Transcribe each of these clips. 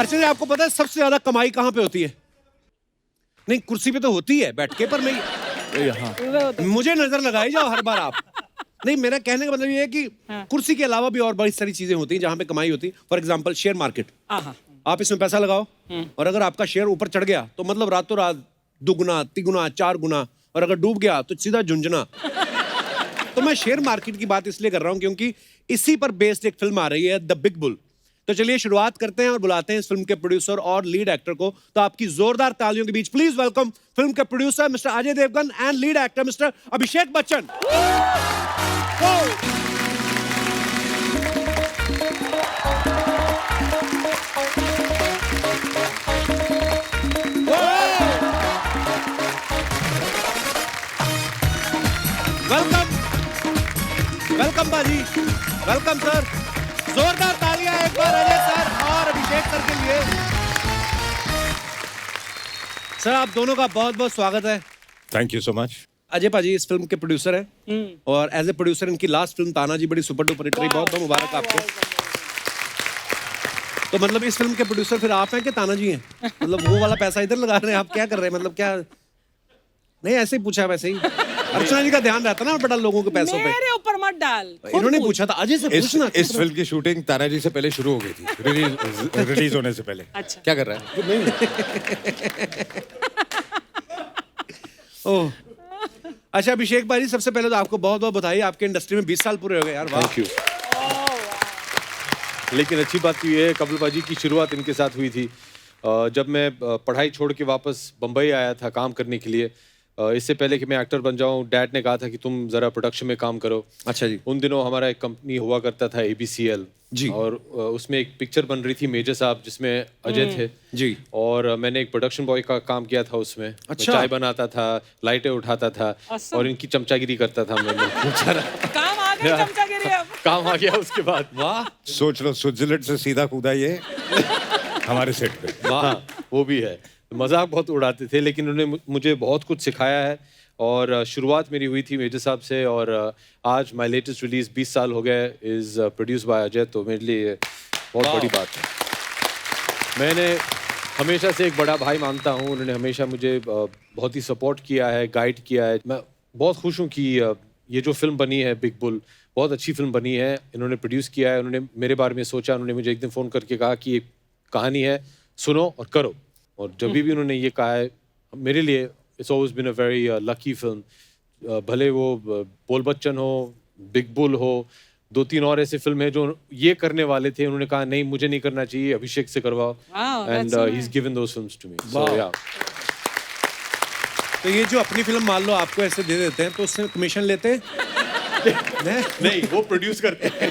अर्चना जी, आपको पता है सबसे ज्यादा कमाई कहाँ पे होती है? नहीं, कुर्सी पे तो होती है बैठ के, पर नहीं यहाँ। मुझे नजर लगाई जाओ हर बार आप। नहीं, मेरा कहने का मतलब ये है कि कुर्सी के अलावा भी और बड़ी सारी चीजें होती हैं जहां पे कमाई होती है। For example share market. आप इसमें पैसा लगाओ और अगर आपका शेयर ऊपर चढ़ गया तो मतलब रातों रात दुगुना, तिगुना, 4 गुना, और अगर डूब गया तो सीधा झुंझुना। तो मैं शेयर मार्केट की बात इसलिए कर रहा हूं क्योंकि इसी पर बेस्ड एक फिल्म आ रही है, द बिग बुल। तो चलिए शुरुआत करते हैं और बुलाते हैं इस फिल्म के प्रोड्यूसर और लीड एक्टर को। तो आपकी जोरदार तालियों के बीच प्लीज वेलकम फिल्म के producer mister Ajay Devgn and lead actor mister Abhishek Bachchan. Welcome welcome बाजी, वेलकम सर। जोरदार तालियां एक बार अजय सर और अभिषेक सर के लिए। सर आप दोनों का बहुत बहुत स्वागत है। Thank you so much. Ajay पाजी इस फिल्म के प्रोड्यूसर हैं और एज ए प्रोड्यूसर इनकी लास्ट फिल्म तानाजी बड़ी सुपर डुपर हिट रही। बहुत बहुत मुबारक आपको। तो मतलब इस फिल्म के प्रोड्यूसर फिर आप हैं कि तानाजी हैं? मतलब वो वाला पैसा इधर लगा रहे हैं, आप क्या कर रहे हैं? मतलब क्या? नहीं, ऐसे ही पूछा वैसे ही। अर्चना जी का ध्यान रहता ना बड़ा लोगों के पैसों पे। मेरे ऊपर मत डाल। इन्होंने पूछा था अजय से पूछना। इस फिल्म की शूटिंग तानाजी से पहले शुरू हो गई थी, रिलीज होने से पहले। अच्छा। क्या कर रहा है? ओह, अच्छा अभिषेक भाई, सबसे पहले तो आपको बहुत बहुत बधाई, आपके इंडस्ट्री में 20 साल पूरे हो गए यार। वाह। Thank you. लेकिन अच्छी बात तो ये है, कपिल बाजी की शुरुआत इनके साथ हुई थी जब मैं पढ़ाई छोड़ के वापस बम्बई आया था काम करने के लिए। इससे पहले कि मैं एक्टर बन जाऊं, डैड ने कहा था कि तुम जरा प्रोडक्शन में काम करो। अच्छा जी। उन दिनों हमारा एक कंपनी हुआ करता था ABCL जी। और उसमें एक पिक्चर बन रही थी मेजर साहब जिसमें अजय थे जी। और मैंने एक प्रोडक्शन बॉय का काम किया था उसमें। मैं अच्छा। चाय बनाता था, लाइटें उठाता था और इनकी चमचागिरी करता था मैं। काम आ गया चमचागिरी अब। काम आ गया उसके बाद। वाह। सोच लो, स्विट्जरलैंड से सीधा कूदा ये हमारे सेट पे। वाह, वो भी है। मजाक बहुत उड़ाते थे लेकिन उन्होंने मुझे बहुत कुछ सिखाया है और शुरुआत मेरी हुई थी मेजर साहब से और आज माय लेटेस्ट रिलीज 20 साल हो गए इज प्रोड्यूस बाय अजय। तो मेरे लिए बहुत बड़ी बात है। मैंने हमेशा से एक बड़ा भाई मानता हूँ। उन्होंने हमेशा मुझे बहुत ही सपोर्ट किया है, गाइड किया है। मैं बहुत खुश हूँ कि ये जो फिल्म बनी है बिग बुल, बहुत अच्छी फिल्म बनी है। इन्होंने प्रोड्यूस किया है, उन्होंने मेरे बारे में सोचा। उन्होंने मुझे एक दिन फ़ोन करके कहा कि ये कहानी है, सुनो और करो। और जब भी उन्होंने ये कहा है, मेरे लिए it's always been a very lucky film. भले वो बोल बच्चन हो, बिग बुल हो, 2-3 और ऐसे फिल्म है जो ये करने वाले थे, उन्होंने कहा नहीं मुझे नहीं करना चाहिए, अभिषेक से करवाओ। And he is given those films to me. So yeah. तो ये जो अपनी फिल्म मान लो आपको ऐसे दे देते हैं तो उससे कमीशन लेते हैं? नहीं, वो प्रोड्यूस करते हैं।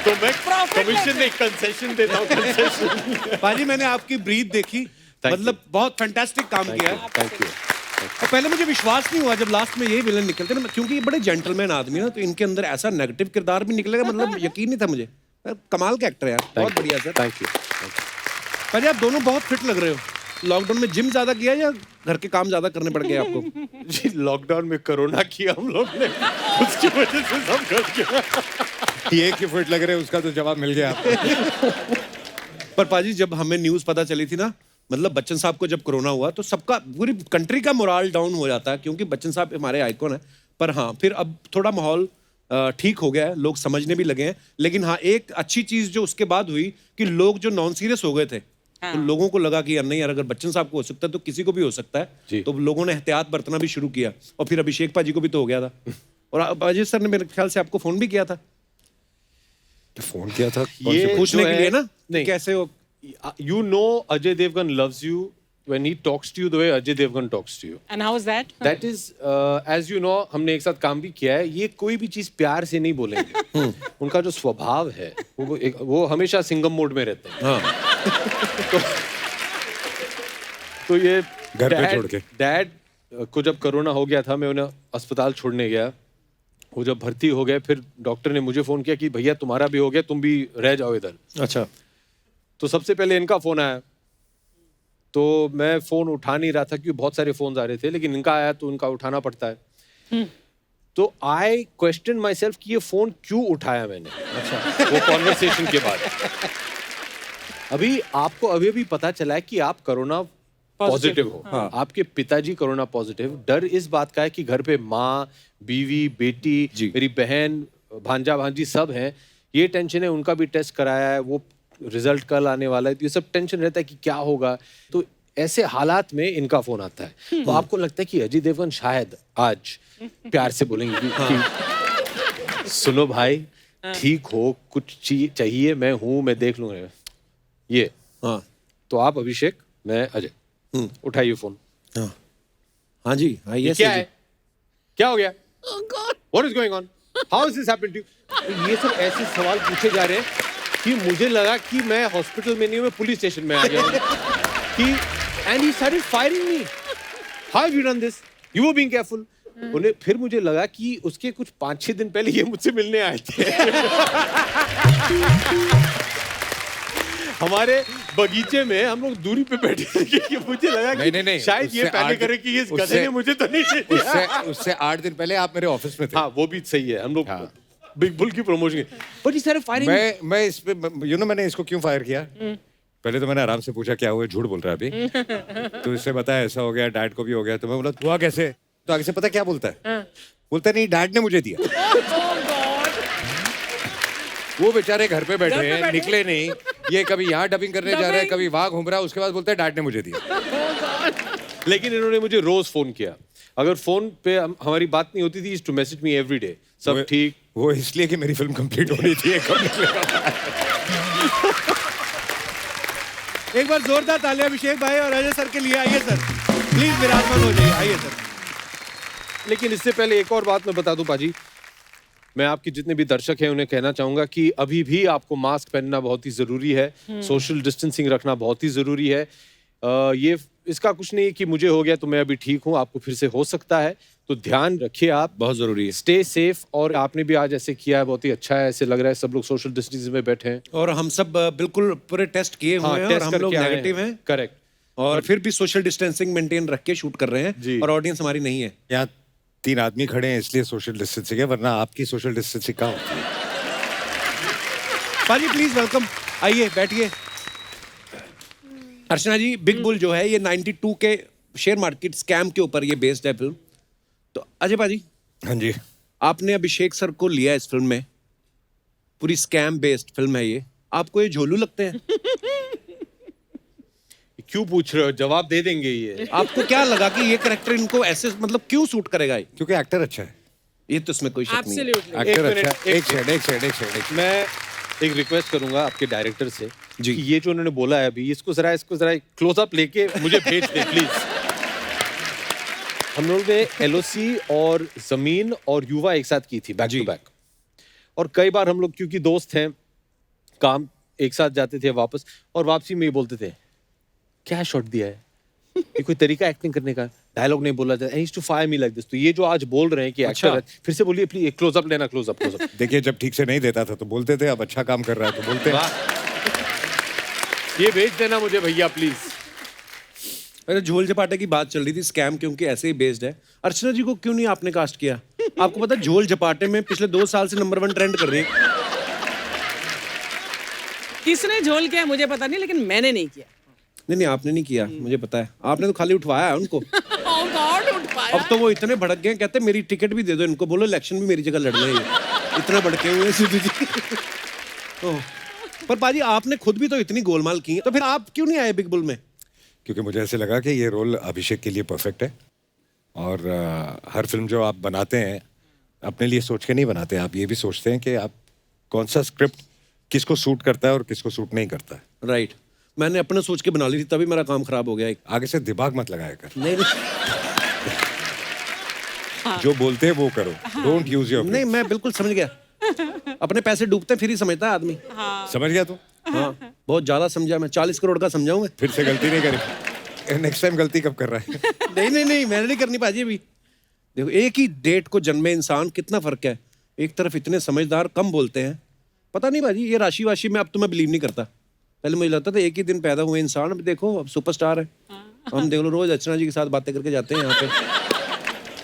तो मैं कमीशन नहीं, कंसेशन देता हूँ। कंसेशन। पाजी मैंने आपकी ब्रीथ देखी, मतलब बहुत फैंटास्टिक काम किया है। Thank you. और पहले मुझे विश्वास नहीं हुआ जब लास्ट में यही विलन निकलते ना, क्योंकि ये बड़े जेंटलमैन आदमी ना, तो इनके अंदर ऐसा नेगेटिव किरदार भी निकलेगा, मतलब यकीन नहीं था मुझे। कमाल के एक्टर यार, बहुत बढ़िया सर। Thank you. पाजी आप दोनों बहुत फिट लग रहे हो। लॉकडाउन में जिम ज्यादा किया या घर के काम ज्यादा करने पड़ गए आपको? जी, लॉकडाउन में कोरोना किया हम लोग ने, उसकी वजह से सब कर गया। ये कि फिट लग रहे हैं उसका तो जवाब मिल गया आपको। पर पाजी जब हमें न्यूज़ पता चली थी ना, मतलब बच्चन साहब को जब कोरोना हुआ तो सबका, पूरी कंट्री का मोराल डाउन हो जाता है क्योंकि बच्चन साहब हमारे आइकॉन है। पर हाँ, फिर अब थोड़ा माहौल ठीक हो गया है, लोग समझने भी लगे हैं। लेकिन हाँ, एक अच्छी चीज़ जो उसके बाद हुई कि लोग जो नॉन सीरियस हो गए थे, तो लोगों को लगा कि यार नहीं यार, अगर बच्चन साहब को हो सकता है तो किसी को भी हो सकता है। तो लोगों ने एहतियात बरतना भी शुरू किया और फिर अभिषेक पाजी को भी तो हो गया था। और अजय सर ने मेरे ख्याल से आपको फोन भी किया था। फोन किया था ये पूछने के लिए ना नहीं, कैसे हो। You know Ajay Devgan loves you when he talks to you the way Ajay Devgan talks to you. And how is that? That is, as you know, हमने एक साथ काम भी किया है। ये कोई भी चीज प्यार से नहीं बोलेंगे। उनका जो स्वभाव है वो हमेशा सिंगम मोड में रहते हैं। हाँ। तो ये घर पे छोड़ के। डैड को जब कोरोना हो गया था, मैं उन्हें अस्पताल छोड़ने गया। वो जब भर्ती हो गए, फिर डॉक्टर ने मुझे फोन किया कि भैया तुम्हारा भी हो गया, तुम भी रह जाओ इधर। अच्छा। तो सबसे पहले इनका फोन आया, तो मैं फोन उठा नहीं रहा था क्योंकि बहुत सारे फोन आ रहे थे, लेकिन इनका आया तो इनका उठाना पड़ता है। तो आई क्वेश्चन माई सेल्फ कि ये फोन क्यों उठाया मैंने। अच्छा। वो कॉन्वर्सेशन के बाद अभी आपको अभी पता चला है कि आप कोरोना पॉजिटिव हो। हाँ। आपके पिताजी कोरोना पॉजिटिव। डर इस बात का है कि घर पे माँ, बीवी, बेटी, जी। मेरी बहन, भांजा भांजी सब हैं। ये टेंशन है, उनका भी टेस्ट कराया है, वो रिजल्ट कल आने वाला है, तो ये सब टेंशन रहता है कि क्या होगा। तो ऐसे हालात में इनका फोन आता है, तो आपको लगता है कि अजय देवगन शायद आज प्यार से बोलेंगे कि सुनो भाई, ठीक हो, कुछ चाहिए, मैं हूं, मैं देख लूंगा ये। हाँ तो आप अभिषेक, मैं अजय, उठाइए फोन। हाँ हाँ जी, आइए। ये क्या है? क्या हो गया? What is going on? How is this happened to you? ये सब ऐसे सवाल पूछे जा रहे हैं कि मुझे लगा कि मैं हॉस्पिटल में नहीं हूं, मैं पुलिस स्टेशन में आ गया हूं। कि and he started firing me. How have you done this? You were being careful. उन्हें फिर मुझे लगा कि उसके कुछ 5-6 दिन पहले ये मुझसे मिलने आए थे। हमारे बगीचे में हम लोग दूरी पे बैठे थे कि मुझे लगा कि नहीं, शायद ये पहले करे कि ये गधे ने मुझे तो नहीं दे दिया। उससे 8 दिन पहले आप मेरे ऑफिस में थे। हाँ, वो भी सही है। हम लोग बिग बुल की प्रमोशन। बट ही सारे फायरिंग। मैं इस पे मैंने इसको क्यों फायर किया? पहले तो मैंने आराम से पूछा क्या हुआ, झूठ बोल रहा है अभी। तो इससे बताया ऐसा हो गया, डैड को भी हो गया। तो मैं बोला हुआ कैसे? तो आगे से पता क्या बोलता है? बोलता नहीं, डैड ने मुझे दिया। वो बेचारे घर पे बैठे हैं, निकले नहीं। ये कभी यहाँ डबिंग करने जा रहा है, कभी वहां घूम रहा है, उसके बाद बोलता है डैड ने मुझे दिया। लेकिन इन्होंने मुझे रोज फोन किया। अगर फोन पे हमारी बात नहीं होती थी, to message me every day, सब ठीक। वो इसलिए कि मेरी फिल्म कंप्लीट होनी थी, कब निकलेगा। एक बार जोरदार तालियां अभिषेक भाई और अजय सर के लिए। आइए सर, प्लीज विराजमान हो जाइए। आइए सर। लेकिन इससे पहले एक और बात मैं बता दूं पाजी, मैं आपके जितने भी दर्शक हैं उन्हें कहना चाहूंगा कि अभी भी आपको मास्क पहनना बहुत ही जरूरी है, सोशल डिस्टेंसिंग रखना बहुत ही जरूरी है। ये इसका कुछ नहीं कि मुझे हो गया तो मैं अभी ठीक हूं, आपको फिर से हो सकता है, तो ध्यान रखिए आप, बहुत जरूरी है। Stay safe. और आपने भी आज ऐसे किया है, बहुत ही अच्छा है। ऐसे लग रहा है सब लोग सोशल डिस्टेंसिंग में बैठे हैं और हम सब बिल्कुल पूरे टेस्ट किए हुए हैं और हम लोग नेगेटिव हैं। करेक्ट। और फिर भी सोशल डिस्टेंसिंग मेंटेन रख के शूट कर रहे हैं और ऑडियंस हमारी नहीं है। यहाँ 3 आदमी खड़े हैं इसलिए सोशल डिस्टेंसिंग है, वरना आपकी सोशल डिस्टेंसिंग कहाँ होती है? पाजी प्लीज वेलकम, आइए बैठिए। अर्चना जी, बिग बुल जो है ये 92 के शेयर मार्केट स्कैम के ऊपर ये बेस्ड है फिल्म। तो अजय पाजी, हाँ जी, आपने अभिषेक सर को लिया इस फिल्म में, पूरी स्कैम बेस्ड फिल्म है ये, आपको ये झोलू लगते हैं? क्यों पूछ रहे हो, जवाब दे देंगे ये। आपको क्या लगा कि ये कैरेक्टर इनको ऐसे मतलब क्यों सूट करेगा ये? क्योंकि एक्टर अच्छा है। ये तो इसमें कोई शक नहीं है। Absolutely. एक्टर मिनट, अच्छा है। एक सेकंड। मैं एक रिक्वेस्ट करूंगा आपके डायरेक्टर से जी। कि ये जो उन्होंने बोला है अभी, इसको जरा क्लोजअप लेके मुझे भेज दे प्लीज। हम लोग ने एलओसी और जमीन और युवा एक साथ की थी बैक टू बैक, और कई बार हम लोग क्योंकि दोस्त हैं, काम एक साथ जाते थे वापस, और वापसी में ये बोलते थे क्या शॉट दिया है, ये कोई तरीका एक्टिंग करने का, डायलॉग नहीं बोला जाता, to fire me like this. तो ये जो आज बोल रहे हैं कि एक्टर है, फिर से बोलिए प्लीज, क्लोजअप लेना, क्लोजअप। देखिए, जब ठीक से नहीं देता था तो बोलते थे, अब अच्छा काम कर रहा है तो बोलते हैं। ये भेज देना मुझे भैया प्लीज। अरे झोल झपाटे की बात चल रही थी, स्कैम क्योंकि ऐसे ही बेस्ड है। अर्चना जी को क्यों नहीं आपने कास्ट किया? आपको पता है झोल झपाटे में पिछले 2 साल से नंबर 1 ट्रेंड कर रही है। किसने झोल किया मुझे पता नहीं, लेकिन मैंने नहीं किया। नहीं, आपने नहीं किया, मुझे पता है। आपने तो खाली उठवाया है उनको। Oh God, उठ पाया। अब तो वो इतने भड़क गए, कहते मेरी टिकट भी दे दो इनको, बोलो इलेक्शन भी मेरी जगह लड़ रहे हैं। इतना भड़के हुए हैं सिद्धू जी। पर पाजी, आपने खुद भी तो इतनी गोलमाल की है, तो फिर आप क्यों नहीं आए बिग बुल में? क्योंकि मुझे ऐसे लगा कि ये रोल अभिषेक के लिए परफेक्ट है। और हर फिल्म जो आप बनाते हैं अपने लिए सोच के नहीं बनाते, आप ये भी सोचते हैं कि आप कौन सा स्क्रिप्ट किसको सूट करता है और किसको सूट नहीं करता है। राइट। मैंने अपने सोच के बना ली थी, तभी मेरा काम खराब हो गया। आगे से दिमाग मत लगाया कर। नहीं जो बोलते हैं वो करो, डोंट यूज योर। नहीं, मैं बिल्कुल समझ गया। अपने पैसे डूबते फिर ही समझता है आदमी। समझ गया तू? हाँ, बहुत ज्यादा समझा मैं, 40 करोड़ का समझाऊं मैं। फिर से गलती नहीं करी। नेक्स्ट टाइम गलती कब कर रहा है? नहीं, मैंने नहीं करनी पाजी अभी। देखो, एक ही डेट को जन्मे इंसान, कितना फर्क है। एक तरफ इतने समझदार, कम बोलते हैं। पता नहीं बाजी, ये राशि वाशी में अब तो मैं बिलीव नहीं करता। पहले मुझे लगता था एक ही दिन पैदा हुए इंसान, अब देखो अब सुपरस्टार है। हम देख लो, रोज अर्चना जी के साथ बातें करके जाते हैं यहाँ पे।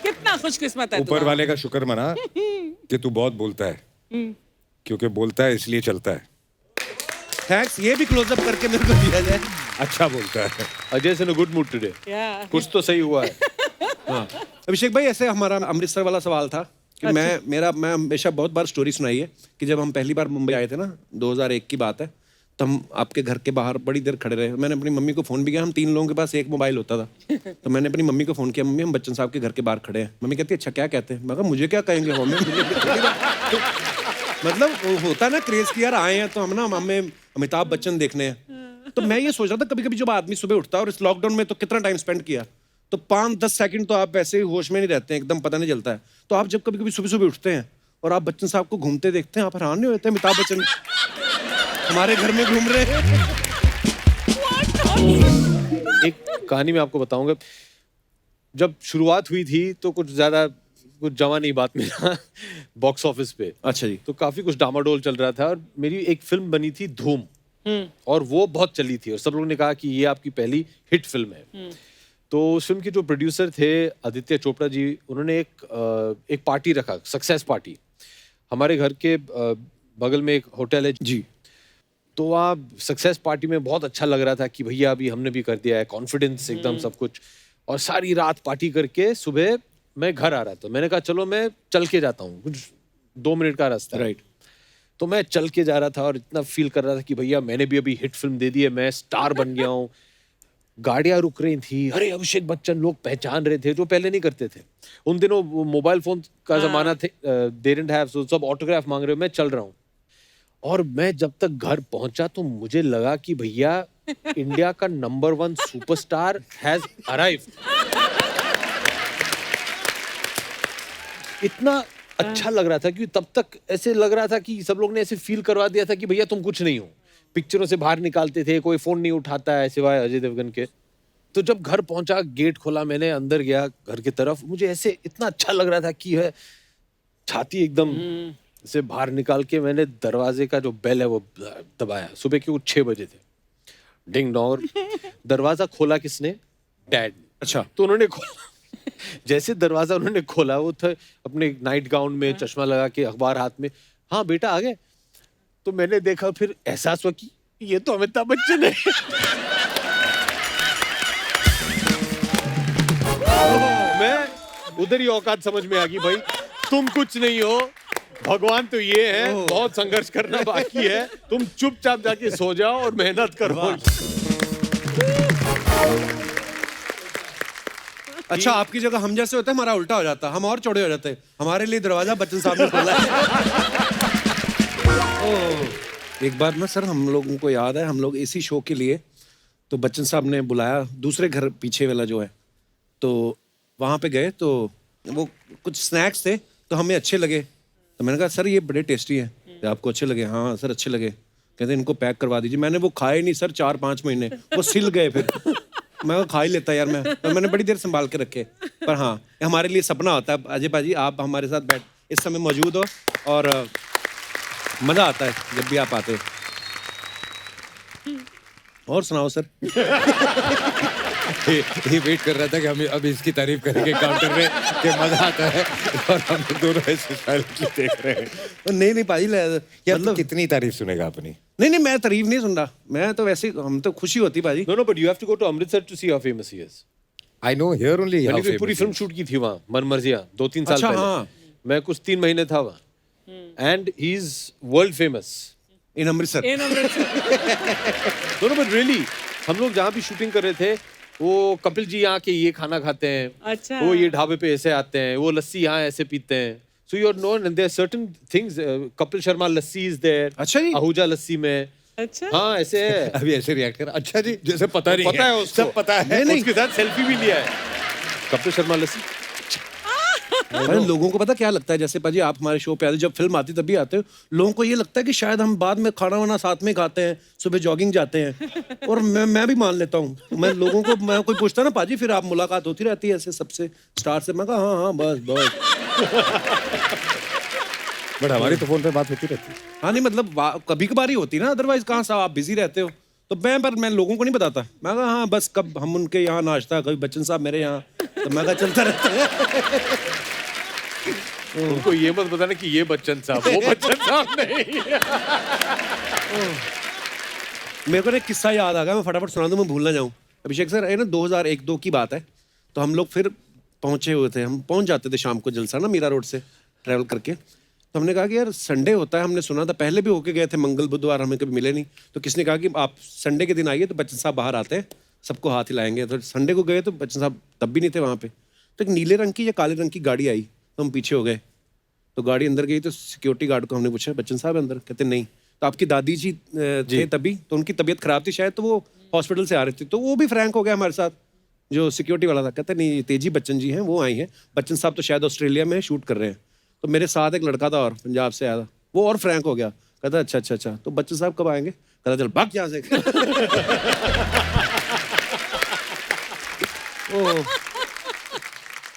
कितना खुशकिस्मत है ऊपर वाले का शुक्र मना कि तू बहुत बोलता है, क्योंकि बोलता है इसलिए चलता है। थैंक्स, ये भी क्लोजअप करके मेरे को दिया जाए। अच्छा बोलता है। Ajay is in a good mood today. कुछ तो सही हुआ है। हाँ अभिषेक भाई, ऐसे हमारा अमृतसर वाला सवाल था कि मैं हमेशा बहुत बार स्टोरी सुनाई है कि जब हम पहली बार मुंबई आए थे ना, 2001 की बात है, तो हम आपके घर के बाहर बड़ी देर खड़े रहे। मैंने अपनी मम्मी को फोन भी किया, हम 3 लोगों के पास एक मोबाइल होता था। तो मैंने अपनी मम्मी को फोन किया, मम्मी हम बच्चन साहब के घर के बाहर खड़े हैं। मम्मी कहती है अच्छा क्या कहते हैं? मैं कहा मुझे क्या कहेंगे मम्मी, मतलब वो होता ना क्रेज की यार आए हैं तो हम ना हमें अमिताभ बच्चन देखने हैं। तो मैं ये सोच रहा था कभी कभी जब आदमी सुबह उठता है, और इस लॉकडाउन में तो कितना टाइम स्पेंड किया, तो 5-10 सेकंड तो आप वैसे ही होश में नहीं रहते हैं, एकदम पता नहीं चलता है। तो आप जब कभी कभी सुबह सुबह उठते हैं और आप बच्चन साहब को घूमते देखते हैं, आप हैरान नहीं होते अमिताभ बच्चन हमारे घर में घूम रहे हैं? एक कहानी मैं आपको बताऊंगा। जब शुरुआत हुई थी तो कुछ जमा नहीं बात मेरा बॉक्स ऑफिस पे। अच्छा जी। तो काफी कुछ डामाडोल चल रहा था, और मेरी एक फिल्म बनी थी धूम, और वो बहुत चली थी, और सब लोगों ने कहा कि ये आपकी पहली हिट फिल्म है। तो उस फिल्म के जो प्रोड्यूसर थे आदित्य चोपड़ा जी, उन्होंने एक पार्टी रखा, सक्सेस पार्टी। हमारे घर के बगल में एक होटल है जी। तो वहाँ सक्सेस पार्टी में बहुत अच्छा लग रहा था कि भैया अभी हमने भी कर दिया है, कॉन्फिडेंस एकदम सब कुछ। और सारी रात पार्टी करके सुबह मैं घर आ रहा था। मैंने कहा चलो मैं चल के जाता हूँ, कुछ 2 मिनट का रास्ता। राइट। तो मैं चल के जा रहा था और इतना फील कर रहा था कि भैया मैंने भी अभी हिट फिल्म दे दी है, मैं स्टार बन गया हूँ। गाड़ियां रुक रही थी, अरे अभिषेक बच्चन, लोग पहचान रहे थे जो पहले नहीं करते थे। उन दिनों मोबाइल फोन का जमाना थे, दे डिडंट हैव, सो सब ऑटोग्राफ मांग रहे हो। मैं चल रहा हूँ, और मैं जब तक घर पहुंचा तो मुझे लगा कि भैया इंडिया का नंबर 1 सुपरस्टार हैज अराइव्ड। इतना अच्छा लग रहा था कि तब तक ऐसे लग रहा था कि सब लोग ने ऐसे फील करवा दिया था कि भैया तुम कुछ नहीं हो। पिक्चरों से बाहर निकालते थे, कोई फोन नहीं उठाता है सिवाय अजय देवगन के। तो जब घर पहुंचा, गेट खोला, मैंने अंदर गया घर की तरफ, मुझे ऐसे इतना अच्छा लग रहा था कि है छाती एकदम से बाहर निकाल के मैंने दरवाजे का जो बेल है वो दबाया। सुबह के 6 बजे थे, डिंग डोंग। दरवाजा खोला किसने? डैड। अच्छा। तो उन्होंने खोला, जैसे दरवाजा उन्होंने खोला, वो थे अपने नाइट गाउन में, चश्मा लगा के, अखबार हाथ में। हाँ बेटा आ गए। तो मैंने देखा, फिर एहसास हुआ कि ये तो अमिताभ बच्चन है। मैं उधर ही औकात समझ में आ गई, भाई तुम कुछ नहीं हो, भगवान तो ये है, बहुत संघर्ष करना बाकी है, तुम चुपचाप जाके सो जाओ और मेहनत करो। अच्छा, आपकी जगह हम जैसे होते हैं, हमारा उल्टा हो जाता, हम और चौड़े हो जाते हैं। हमारे लिए दरवाजा बच्चन साहब ने खोला है। एक बार ना सर, हम लोगों को याद है, हम लोग इसी शो के लिए, तो बच्चन साहब ने बुलाया दूसरे घर पीछे वाला जो है, तो वहाँ पे गए, तो वो कुछ स्नैक्स थे तो हमें अच्छे लगे। तो मैंने कहा सर ये बड़े टेस्टी हैं, आपको अच्छे लगे? हाँ सर अच्छे लगे। कहते इनको पैक करवा दीजिए। मैंने वो खाए नहीं सर 4-5 महीने, वो सिल गए। फिर मैं खा ही लेता यार, मैं तो मैंने बड़ी देर संभाल के रखे। पर हाँ, हमारे लिए सपना होता है अजय भाजी, आप हमारे साथ बैठ इस समय मौजूद हो, और मजा आता है जब भी आप आते हो। और सुनाओ सर। ये वेट कर रहा था कि हम अब इसकी तारीफ करेंगे काउंटर में कि मजा आता है, और हम दोनों ऐसे साइलेंटली देख रहे हैं। नहीं पाजी, मतलब कितनी तारीफ सुनेगा अपनी? नहीं, मैं तारीफ नहीं सुन रहा, मैं तो वैसे, हम तो खुशी होती पाजी। No, but you have to go to Amritsar to see how famous he is. I know here only how मैंने famous पूरी फिल्म शूट की थी वहाँ, मनमर्जियाँ, 2-3 साल अच्छा, पहले। हाँ। मैं कुछ 3 महीने था वहाँ, and he is world famous in Amritsar. दोनों, but really हम लोग जहाँ भी शूटिंग कर रहे थे, वो कपिल जी यहाँ के ये खाना खाते हैं, अच्छा। वो ये ढाबे पे ऐसे आते हैं, वो लस्सी यहाँ ऐसे पीते हैं। So you are known, and there are certain things. Kapil Sharma lassi is there. अच्छा जी। आहूजा लस्सी में। अच्छा। हाँ ऐसे है। अभी ऐसे रिएक्ट कर, अच्छा जी, जैसे पता नहीं पता है उसको, सब पता है। नहीं। उसके साथ सेल्फी भी लिया है। कपिल शर्मा लस्सी। अरे लोगों को पता क्या लगता है, जैसे पाजी आप हमारे शो पे आते, जब फिल्म आती तभी आते हो, लोगों को ये लगता है कि शायद हम बाद में खाना वाना साथ में खाते हैं, सुबह जॉगिंग जाते हैं। और मैं भी मान लेता हूँ, मैं लोगों को, मैं कोई पूछता ना पाजी फिर आप मुलाकात होती रहती है ऐसे सबसे स्टार से, मैं कहा हाँ बस। बट हमारी तो फोन पे बात होती रहती है। हाँ नहीं मतलब कभी कभार ही होती ना, अदरवाइज कहाँ साहब आप बिजी रहते हो। तो मैं लोगों को नहीं बताता, मैं कहा हाँ बस कब हम उनके यहाँ नाश्ता, कभी बच्चन साहब मेरे यहाँ, तो मैं कहा चलता रहता है। उनको ये मत बताना कि ये बच्चन साहब, वो बच्चन साहब नहीं। मेरे को ना एक किस्सा याद आ गया, मैं फटाफट सुना दूं, मैं भूल ना जाऊं। अभिषेक सर, ये ना 2001-2 की बात है, तो हम लोग फिर पहुंचे हुए थे, हम पहुंच जाते थे शाम को जलसा ना मीरा रोड से ट्रैवल करके। तो हमने कहा कि यार संडे होता है, हमने सुना था, पहले भी होके गए थे, मंगल बुधवार हमें कभी मिले नहीं। तो किसने कहा कि आप संडे के दिन आइए, तो बच्चन साहब बाहर आते हैं, सबको हाथ हिलाएंगे। तो संडे को गए तो बच्चन साहब तब भी नहीं थे वहाँ पे। तो एक नीले रंग की या काले रंग की गाड़ी आई, तो हम पीछे हो गए। तो गाड़ी अंदर गई तो सिक्योरिटी गार्ड को हमने पूछा, बच्चन साहब अंदर? कहते नहीं। तो आपकी दादी जी थे तभी, तो उनकी तबीयत खराब थी शायद, तो वो हॉस्पिटल से आ रहे थे। तो वो भी फ्रैंक हो गया हमारे साथ, जो सिक्योरिटी वाला था। कहते नहीं, तेजी बच्चन जी हैं, वो आई हैं। बच्चन साहब तो शायद ऑस्ट्रेलिया में शूट कर रहे हैं। तो मेरे साथ एक लड़का था और पंजाब से आया था, वो और फ्रैंक हो गया। कहता अच्छा, तो बच्चन साहब कब आएंगे? कहता चल भाग यहाँ से। ओ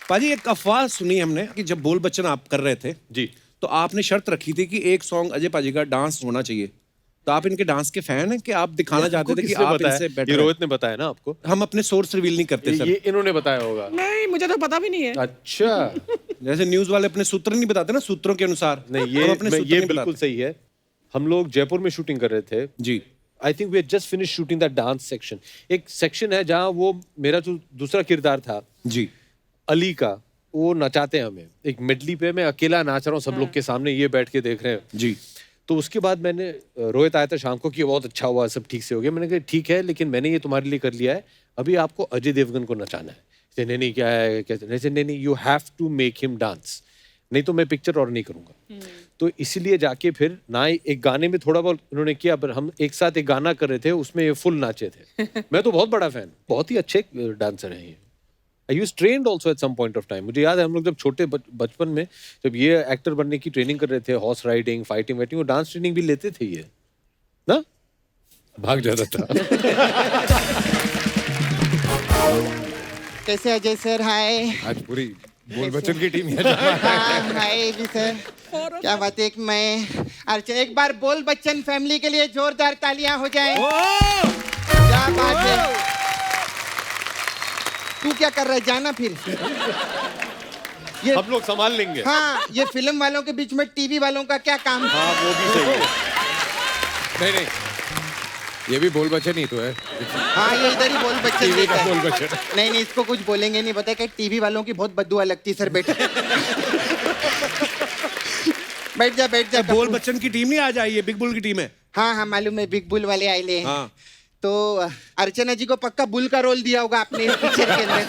पाजी, एक अफवाह सुनी हमने कि जब बोल बच्चन आप कर रहे थे जी, तो आपने शर्त रखी थी कि एक सॉन्ग अजय पाजी का डांस होना चाहिए। तो आप इनके डांस के फैन हैं कि आप दिखाना चाहते थे कि किसने आप बताया? इनसे ये बेटर हैं? रोहित ने बताया ना आपको? हम अपने सोर्स रिवील नहीं करते सर। ये इन्होंने बताया होगा। नहीं, मुझे तो पता भी नहीं है। अच्छा, जैसे न्यूज वाले अपने सूत्र नहीं बताते ना, सूत्रों के अनुसार। नहीं हम अपने सूत्र ये नहीं बिल्कुल बताते। सही है। हम लोग जयपुर में शूटिंग कर रहे थे। जी, I think we just finish shooting that dance section. एक सेक्शन है जहाँ वो मेरा जो दूसरा किरदार था जी, अली का, वो नचाते हैं हमें एक मिडली पे। मैं अकेला नाच रहा हूँ सब लोग के सामने, ये बैठ के देख रहे हैं। जी। तो उसके बाद मैंने, रोहित आया था शाम को कि बहुत अच्छा हुआ, सब ठीक से हो गया। मैंने कहा ठीक है, लेकिन मैंने ये तुम्हारे लिए कर लिया है, अभी आपको अजय देवगन को नचाना है। नहीं क्या है, कैसे? नहीं, you have to make him dance, नहीं तो मैं पिक्चर और नहीं करूंगा। तो इसीलिए जाके फिर ना एक गाने में थोड़ा बहुत उन्होंने किया, पर हम एक साथ एक गाना कर रहे थे, उसमें ये फुल नाचे थे। मैं तो बहुत बड़ा फैन, बहुत ही अच्छे डांसर हैं ये। I use trained also at some point of time. मुझे याद है हम लोग जब छोटे बचपन में जब ये एक्टर बनने की ट्रेनिंग कर रहे थे, हॉर्स राइडिंग, फाइटिंग वाइटिंग, वो डांस ट्रेनिंग भी लेते थे ये ना, भाग जाता था। कैसे अजय सर? हाय। आज पूरी बोल बच्चन की टीम है। हाँ, हाय भी सर। क्या बात है, एक मैं अर्चना, एक बार बोल बच्चन फैमिली के लिए जोरदार तालियां हो जाएं। क्या बात है। तू क्या कर रहा है, जाना फिर। ये हम लोग संभाल लेंगे। हाँ, ये फिल्म वालों के बीच में टीवी वालों का क्या काम? हाँ, वो भी सही है। नहीं, ये भी बोल बच्चन ही तो है। हाँ, ये इधर ही बोल बच्चन टीवी देता का है। बोल बच्चन। नहीं, इसको कुछ बोलेंगे नहीं, पता है क्या, टीवी वालों की बहुत बददुआ लगती है सर। बैठ बैठ जा। बोल बच्चन की टीम नहीं आज आई है, बिग बुल की टीम है। हाँ, मालूम है, बिग बुल वाले आए ले। हाँ। तो अर्चना जी को पक्का बुल का रोल दिया होगा आपने इस पिक्चर के अंदर।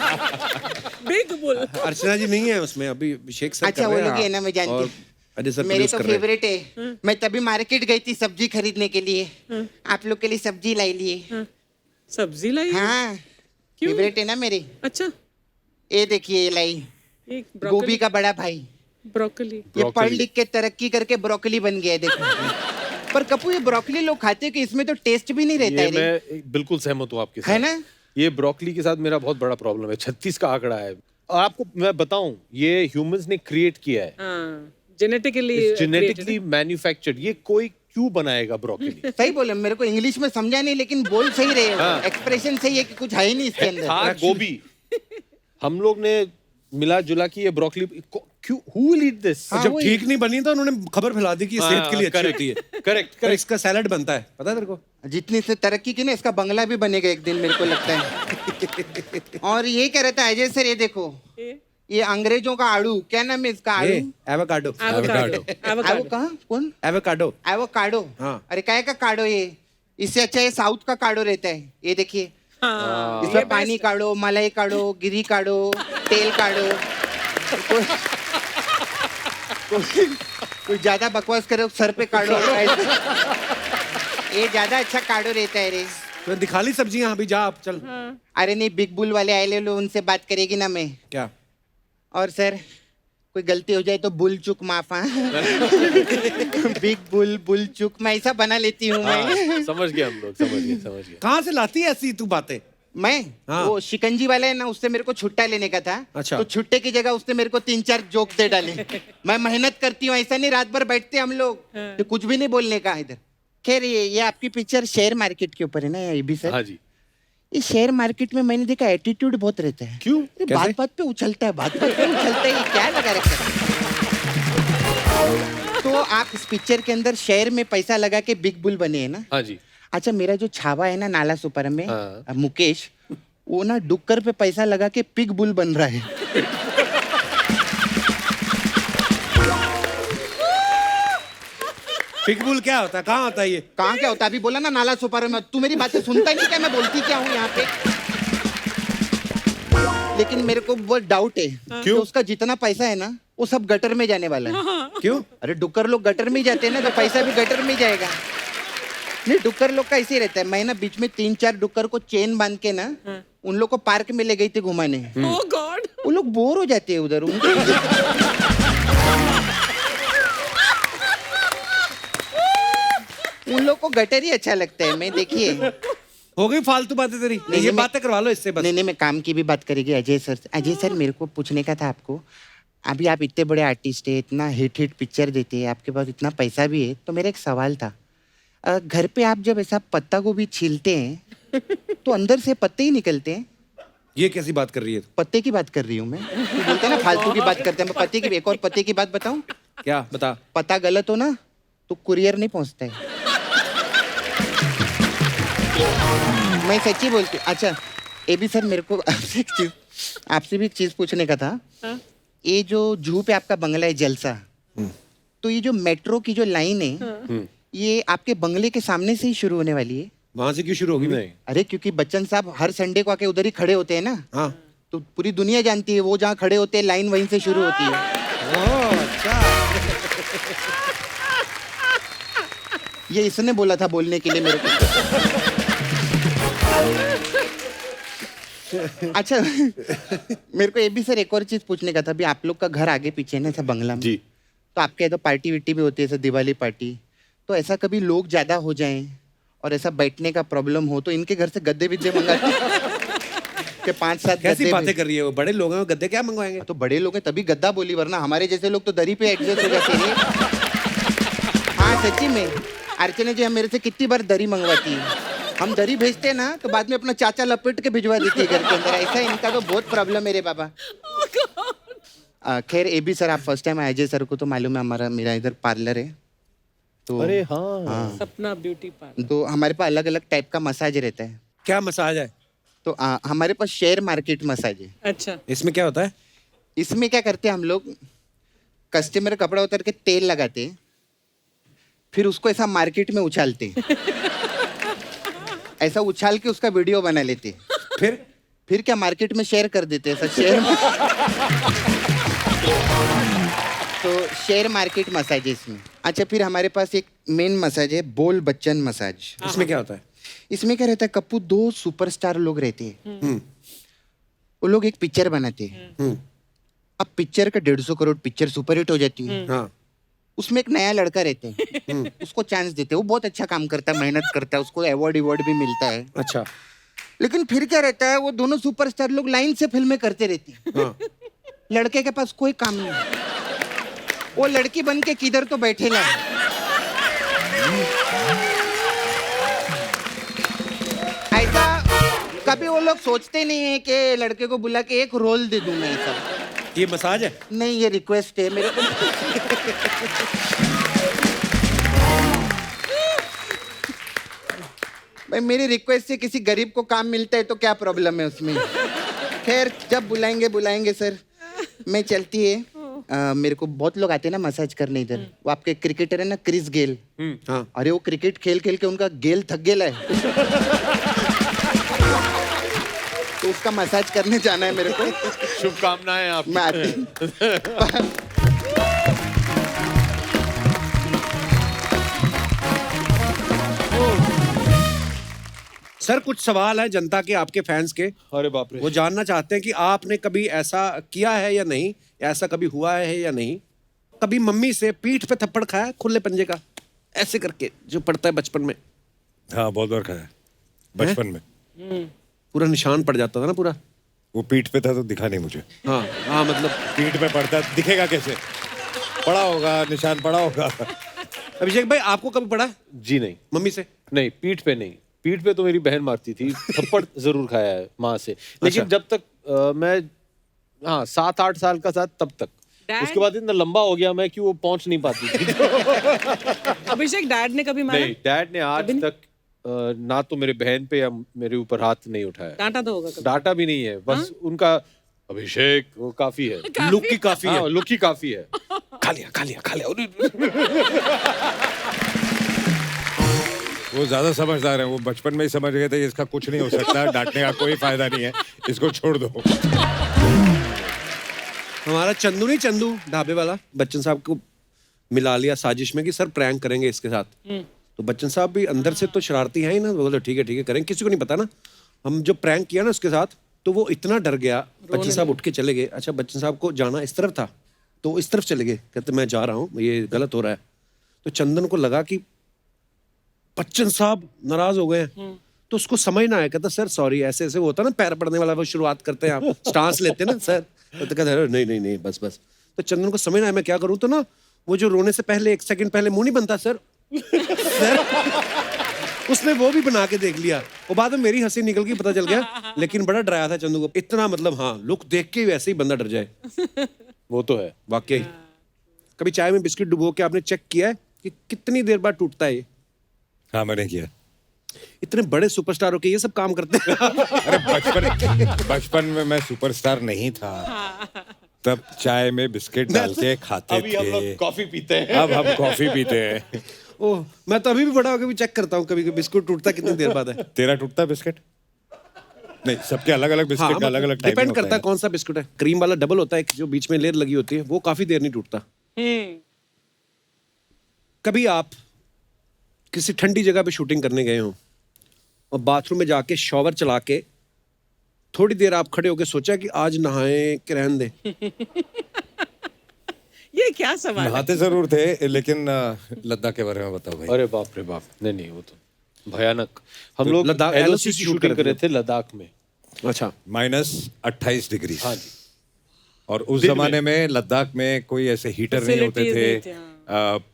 Big bull. अर्चना जी नहीं है उसमें, अभी अभिषेक सर अच्छा, कर वो रहे हैं। लोग ही है ना, मैं जानती और हूँ। अजय सर मेरे प्रोड्यूस तो कर रहे हैं। फेवरेट है। मैं तभी मार्केट गई थी सब्जी खरीदने के लिए, आप लोग के लिए सब्जी लाई लिए। सब्जी लाई? हाँ, क्यों? फेवरेट है ना मेरे। अच्छा, ये देखिए, ये लाई एक गोभी का बड़ा भाई। ब्रोकली। ये पढ़ लिख के तरक्की करके ब्रोकली बन गया है, देखो। पर कपूर, ये ब्रोकली लोग खाते हैं कि इसमें तो टेस्ट भी नहीं रहता ये है रे। मैं बिल्कुल सहमत हूँ आपके साथ। है ना? ये ब्रोकली के साथ मेरा बहुत बड़ा प्रॉब्लम है। 36 का आंकड़ा है। और आपको मैं बताऊं, ये ह्यूमंस ने क्रिएट किया है, हाँ, जेनेटिकली जेनेटिकली मैन्युफैक्चर्ड। ये कोई क्यों बनाएगा ब्रोकली? सही बोले, मेरे को इंग्लिश में समझा नहीं, लेकिन बोल सही रहे। हाँ। एक्सप्रेशन सही है कि कुछ है ही नहीं इसके अंदर। था गोभी। हम लोग ने मिला जुला की ये ब्रोकली क्यों, who will eat this? हाँ, जब वही। ठीक नहीं बनी तो उन्होंने खबर फैला दी कि ये सेहत के लिए अच्छी correct, होती है। करेक्ट और इसका सैलड बनता है, पता है तेरे को? जितनी से तरक्की की ना, इसका बंगला भी बनेगा एक दिन, मेरे को लगता है। और ये कह रहा था अजय सर, ये देखो, ये अंग्रेजों का आड़ू, क्या नाम है इसका? आड़ू, एवोकाडो। आवो कहाँ, कौन? एवोकाडो। एवोकाडो। हाँ। अरे काय का काढ़ो ये? इससे अच्छा ये साउथ का काढ़ो रहता है। ये देखिए, हाँ, इसमें पानी काढ़ो, मलाई काढ़ो, गिरी काढ़ो, तेल काढ़ो। कोई ज्यादा बकवास करे सर पे काढ़ो। ये ज्यादा अच्छा काढ़ो रहता है रे। तो दिखा ली सब्जियां, अभी जा आप चल। अरे नहीं, बिग बुल वाले आए ले लो, उनसे बात करेगी ना मैं। क्या? और सर, कोई गलती हो जाए तो बुल चुक माफ। हाँ। बिग बुल चुक मैं ऐसा बना लेती हूँ मैं। समझ गए हम लोग, समझ गए। कहाँ से लाती है ऐसी तू बातें? मैं हाँ। वो शिकंजी वाला है ना, उससे मेरे को छुट्टा लेने का था। अच्छा। तो छुट्टे की जगह उसने मेरे को 3-4 जोक दे डाले। मैं मेहनत करती हूँ, ऐसा नहीं रात भर बैठते हम लोग, तो कुछ भी नहीं बोलने का इधर। खैर, ये आपकी पिक्चर शेयर मार्केट के ऊपर है ना, ये भी सर? हाँ जी। ये शेयर मार्केट में मैंने देखा एटीट्यूड बहुत रहता है। क्यों? बात बात पे उछलता है, बात बात पे उछलता है, ये क्या लगा रखा है? तो आप इस पिक्चर के अंदर शेयर में पैसा लगा के बिग बुल बने हैं ना? हाँ जी। अच्छा मेरा जो छावा है ना नाला सुपर में हाँ। मुकेश, वो ना डुक्कर पे पैसा लगा के पिग बुल बन रहा है। पिकबुल क्या होता है, कहाँ होता है ये? कहाँ क्या होता है? अभी बोला ना नाला सुपर में। तू मेरी बातें सुनता नहीं क्या? मैं बोलती क्या हूँ यहाँ पे? लेकिन मेरे को वो डाउट है कि उसका जितना पैसा है ना वो सब गटर में जाने वाला है। क्यों? अरे डुक्कर लोग गटर में ही जाते हैं ना, तो पैसा भी गटर में ही जाएगा। नहीं, डुक्कर लोग का ऐसे ही रहता है। मैं ना बीच में 3-4 डुक्कर को चेन बांध के ना उन लोग को पार्क में ले गई थी घुमाने। Oh God. वो लोग बोर हो जाते हैं उधर। उन लोग को गटर ही अच्छा लगता है। मैं देखिए हो गई फालतू बातें तेरी, नहीं, ये मैं- बातें करवा लो इससे बस। नहीं, मैं काम की भी बात करेगी अजय सर से। अजय सर, मेरे को पूछने का था आपको, अभी आप इतने बड़े आर्टिस्ट हैं, इतना हिट पिक्चर देते हैं, आपके पास इतना पैसा भी है, तो मेरा एक सवाल था। घर पे आप जब ऐसा पत्ता गोभी छीलते हैं तो अंदर से पत्ते ही निकलते हैं? ये कैसी बात कर रही है? पत्ते की बात कर रही हूँ मैं। तू बोलते हैं ना फालतू की बात करते हैं, मैं पत्ते की एक और पत्ते की बात बताऊं? क्या बता? पता गलत हो ना तो कुरियर नहीं पहुंचता है। मैं सच्ची बोलती हूँ। अच्छा ए बी सर, मेरे को आपसे भी एक चीज पूछने का था। ये जो जूहू पे आपका बंगला है जलसा, तो ये जो मेट्रो की जो लाइन है ये आपके बंगले के सामने से ही शुरू होने वाली है? वहां से क्यों शुरू होगी? नहीं, अरे क्योंकि बच्चन साहब हर संडे को आके उधर ही खड़े होते हैं ना, हाँ। तो पूरी दुनिया जानती है वो जहाँ खड़े होते हैं लाइन वहीं से शुरू होती है। ओह, अच्छा। ये इसने बोला था बोलने के लिए मेरे को। अच्छा मेरे को ये भी सर एक और चीज पूछने का था। अभी आप लोग का घर आगे पीछे है ना ऐसा बंगला में, जी। तो आपके तो पार्टी विट्टी भी होती है, ऐसा दिवाली पार्टी, तो ऐसा कभी लोग ज्यादा हो जाएं और ऐसा बैठने का प्रॉब्लम हो तो इनके घर से गद्दे विद्दे मंगाते कि 5-7 कैसी गद्दे बातें कर रही है वो? बड़े लोग हैं, वो गद्दे क्या मंगवाएंगे? तो बड़े लोग हैं तभी गद्दा बोली, वरना हमारे जैसे लोग तो दरी पे एडजस्ट हो जाते हैं। हाँ सच्ची में, अर्चना जी हम मेरे से कितनी बार दरी मंगवाती है। हम दरी भेजते हैं ना तो बाद में अपना चाचा लपेट के भिजवा देती है घर के अंदर। ऐसा इनका तो बहुत प्रॉब्लम है रे बाबा। खैर ए बी सर, आप फर्स्ट टाइम आए। अजय सर को तो मालूम है हमारा, मेरा इधर पार्लर है तो अरे हाँ, सपना ब्यूटी पार्लर। तो हमारे पास अलग अलग टाइप का मसाज रहता है। क्या मसाज है? तो हमारे पास शेयर मार्केट मसाज है। अच्छा। इसमें क्या होता है? इसमें क्या करते हैं हम लोग, कस्टमर कपड़ा उतर के तेल लगाते हैं, फिर उसको ऐसा मार्केट में उछालते हैं। ऐसा उछाल के उसका वीडियो बना लेते हैं। फिर क्या मार्केट में शेयर कर देते हैं ऐसा शेयर तो शेयर मार्केट मसाज है इसमें। अच्छा फिर हमारे पास एक मेन मसाज है, बोल बच्चन मसाज। इसमें क्या होता है? इसमें क्या रहता है कप्पू, 2 सुपरस्टार लोग रहते हैं, वो लोग एक पिक्चर बनाते हैं। अब पिक्चर का 150 करोड़ पिक्चर सुपरहिट हो जाती है। हाँ। उसमें एक नया लड़का रहते हैं, उसको चांस देते हैं, वो बहुत अच्छा काम करता है, मेहनत करता है, उसको अवार्ड भी मिलता है। अच्छा। लेकिन फिर क्या रहता है, वो दोनों सुपरस्टार लोग लाइन से फिल्में करते रहते हैं। हाँ। लड़के के पास कोई काम नहीं, वो लड़की बन के किधर तो बैठेला है। ऐसा कभी वो लोग सोचते नहीं है कि लड़के को बुला के एक रोल दे दूं मैं। ऐसा ये मसाज है? नहीं, ये रिक्वेस्ट है मेरे को। भाई मेरी रिक्वेस्ट से किसी गरीब को काम मिलता है तो क्या प्रॉब्लम है उसमें। खैर जब बुलाएंगे सर। मैं चलती है। मेरे को बहुत लोग आते हैं ना मसाज करने इधर। वो आपके क्रिकेटर है ना क्रिस गेल, हाँ। अरे वो क्रिकेट खेल खेल के उनका गेल थक गेला है। तो उसका मसाज करने जाना है मेरे को। शुभकामनाएं आप। मैं आती सर कुछ सवाल है जनता के, आपके फैंस के। अरे बाप रे। वो जानना चाहते हैं कि आपने कभी ऐसा किया है या नहीं, ऐसा कभी हुआ है या नहीं? कभी मम्मी से पीठ पे थप्पड़ खाया है, खुले पंजे का, ऐसे करके जो पड़ता है बचपन में? हाँ बहुत बार खाया बचपन में। पूरा निशान पड़ जाता था ना पूरा। वो पीठ पे था तो दिखा नहीं मुझे। हाँ हाँ, मतलब पीठ पे पड़ता दिखेगा कैसे? पड़ा होगा, निशान पड़ा होगा। अभिषेक भाई आपको कभी पड़ा है जी नहीं, मम्मी से? नहीं पीठ पे नहीं। पीठ पे तो मेरी बहन मारती थी, थप्पड़ जरूर खाया है माँ से। लेकिन अच्छा। जब तक मैं 7-8 साल का था तब तक। Dad? उसके बाद इतना लंबा हो गया मैं कि वो पहुंच नहीं पाती थी। अभिषेक डैड ने कभी मारा? नहीं, डैड ने आज कभी तक ना तो मेरे बहन पे या मेरे ऊपर हाथ नहीं उठाया। डांटा तो होगा कभी। डांटा भी नहीं है, बस उनका अभिषेक वो काफी है, लुक की काफी है। हाँ, लुक ही काफी है। खा लिया खा लिया खा लिया। वो ज्यादा समझदार है, वो बचपन में ही समझ गए थे इसका कुछ नहीं हो सकता, डांटने का कोई फायदा नहीं है, इसको छोड़ दो। हमारा चंदू नहीं, चंदू ढाबे वाला, बच्चन साहब को मिला लिया साजिश में कि सर प्रैंक करेंगे इसके साथ। तो बच्चन साहब भी अंदर से तो शरारती हैं ही ना, बोले ठीक है करेंगे, किसी को नहीं पता ना। हम जो प्रैंक किया ना उसके साथ, तो वो इतना डर गया, बच्चन साहब उठ के चले गए। अच्छा, बच्चन साहब को जाना इस तरफ था, तो इस तरफ चले गए, कहते मैं जा रहा हूँ, ये गलत हो रहा है। तो चंदन को लगा कि बच्चन साहब नाराज हो गए, तो उसको समझ ना आया, कहता सर सॉरी, ऐसे ऐसे वो होता ना पैर पड़ने वाला, वो शुरुआत करते हैं आप स्टांस लेते हैं ना सर, तो कहता है नहीं बस। तो चंदन को समझ ना आया मैं क्या करूँ, तो ना वो जो रोने से पहले 1 सेकंड पहले मुंह नहीं बनता सर उसने वो भी बना के देख लिया, और बाद में मेरी हंसी निकल गई, पता चल गया। लेकिन बड़ा डराया था चंदू को, इतना मतलब हाँ, लुक देख के वैसे ही बंदा डर जाए। वो तो है वाकई। कभी चाय में बिस्किट डुबो के आपने चेक किया है कि कितनी देर बाद टूटता है ये? हाँ मैंने किया। इतने बड़े सुपरस्टार होके ये सब काम करते हैं। अरे बचपन में मैं सुपरस्टार नहीं था, तब चाय में बिस्किट डाल के खाते अभी हम लोग थे। कॉफी पीते हैं। अब हम कॉफी पीते हैं। ओह, मैं तो अभी भी बड़ा होकर भी चेक करता हूँ कभी बिस्कुट टूटता कितनी देर बाद है। तेरा टूटता बिस्किट? नहीं, सबके अलग अलग बिस्किट का अलग अलग टाइमिंग डिपेंड होता करता है कौन सा बिस्कुट है। क्रीम वाला डबल होता है, जो बीच में लेयर लगी होती है, वो काफी देर नहीं टूटता। कभी आप किसी ठंडी जगह पे शूटिंग करने गए हो और बाथरूम में जाके शॉवर चला के थोड़ी देर आप खड़े होके सोचा कि आज नहाए कि रहने दे? ये क्या सवाल है? नहाते जरूर थे, लेकिन लद्दाख के बारे में बताओ भाई। अरे बाप रे बाप, नहीं वो तो भयानक। हम लोग लद्दाख LOC की की शूट शूटिंग कर कर रहे थे लद्दाख में। अच्छा। -28 डिग्री। हाँ जी। और उस जमाने में लद्दाख में कोई ऐसे हीटर नहीं होते Facilities नहीं थे, थे,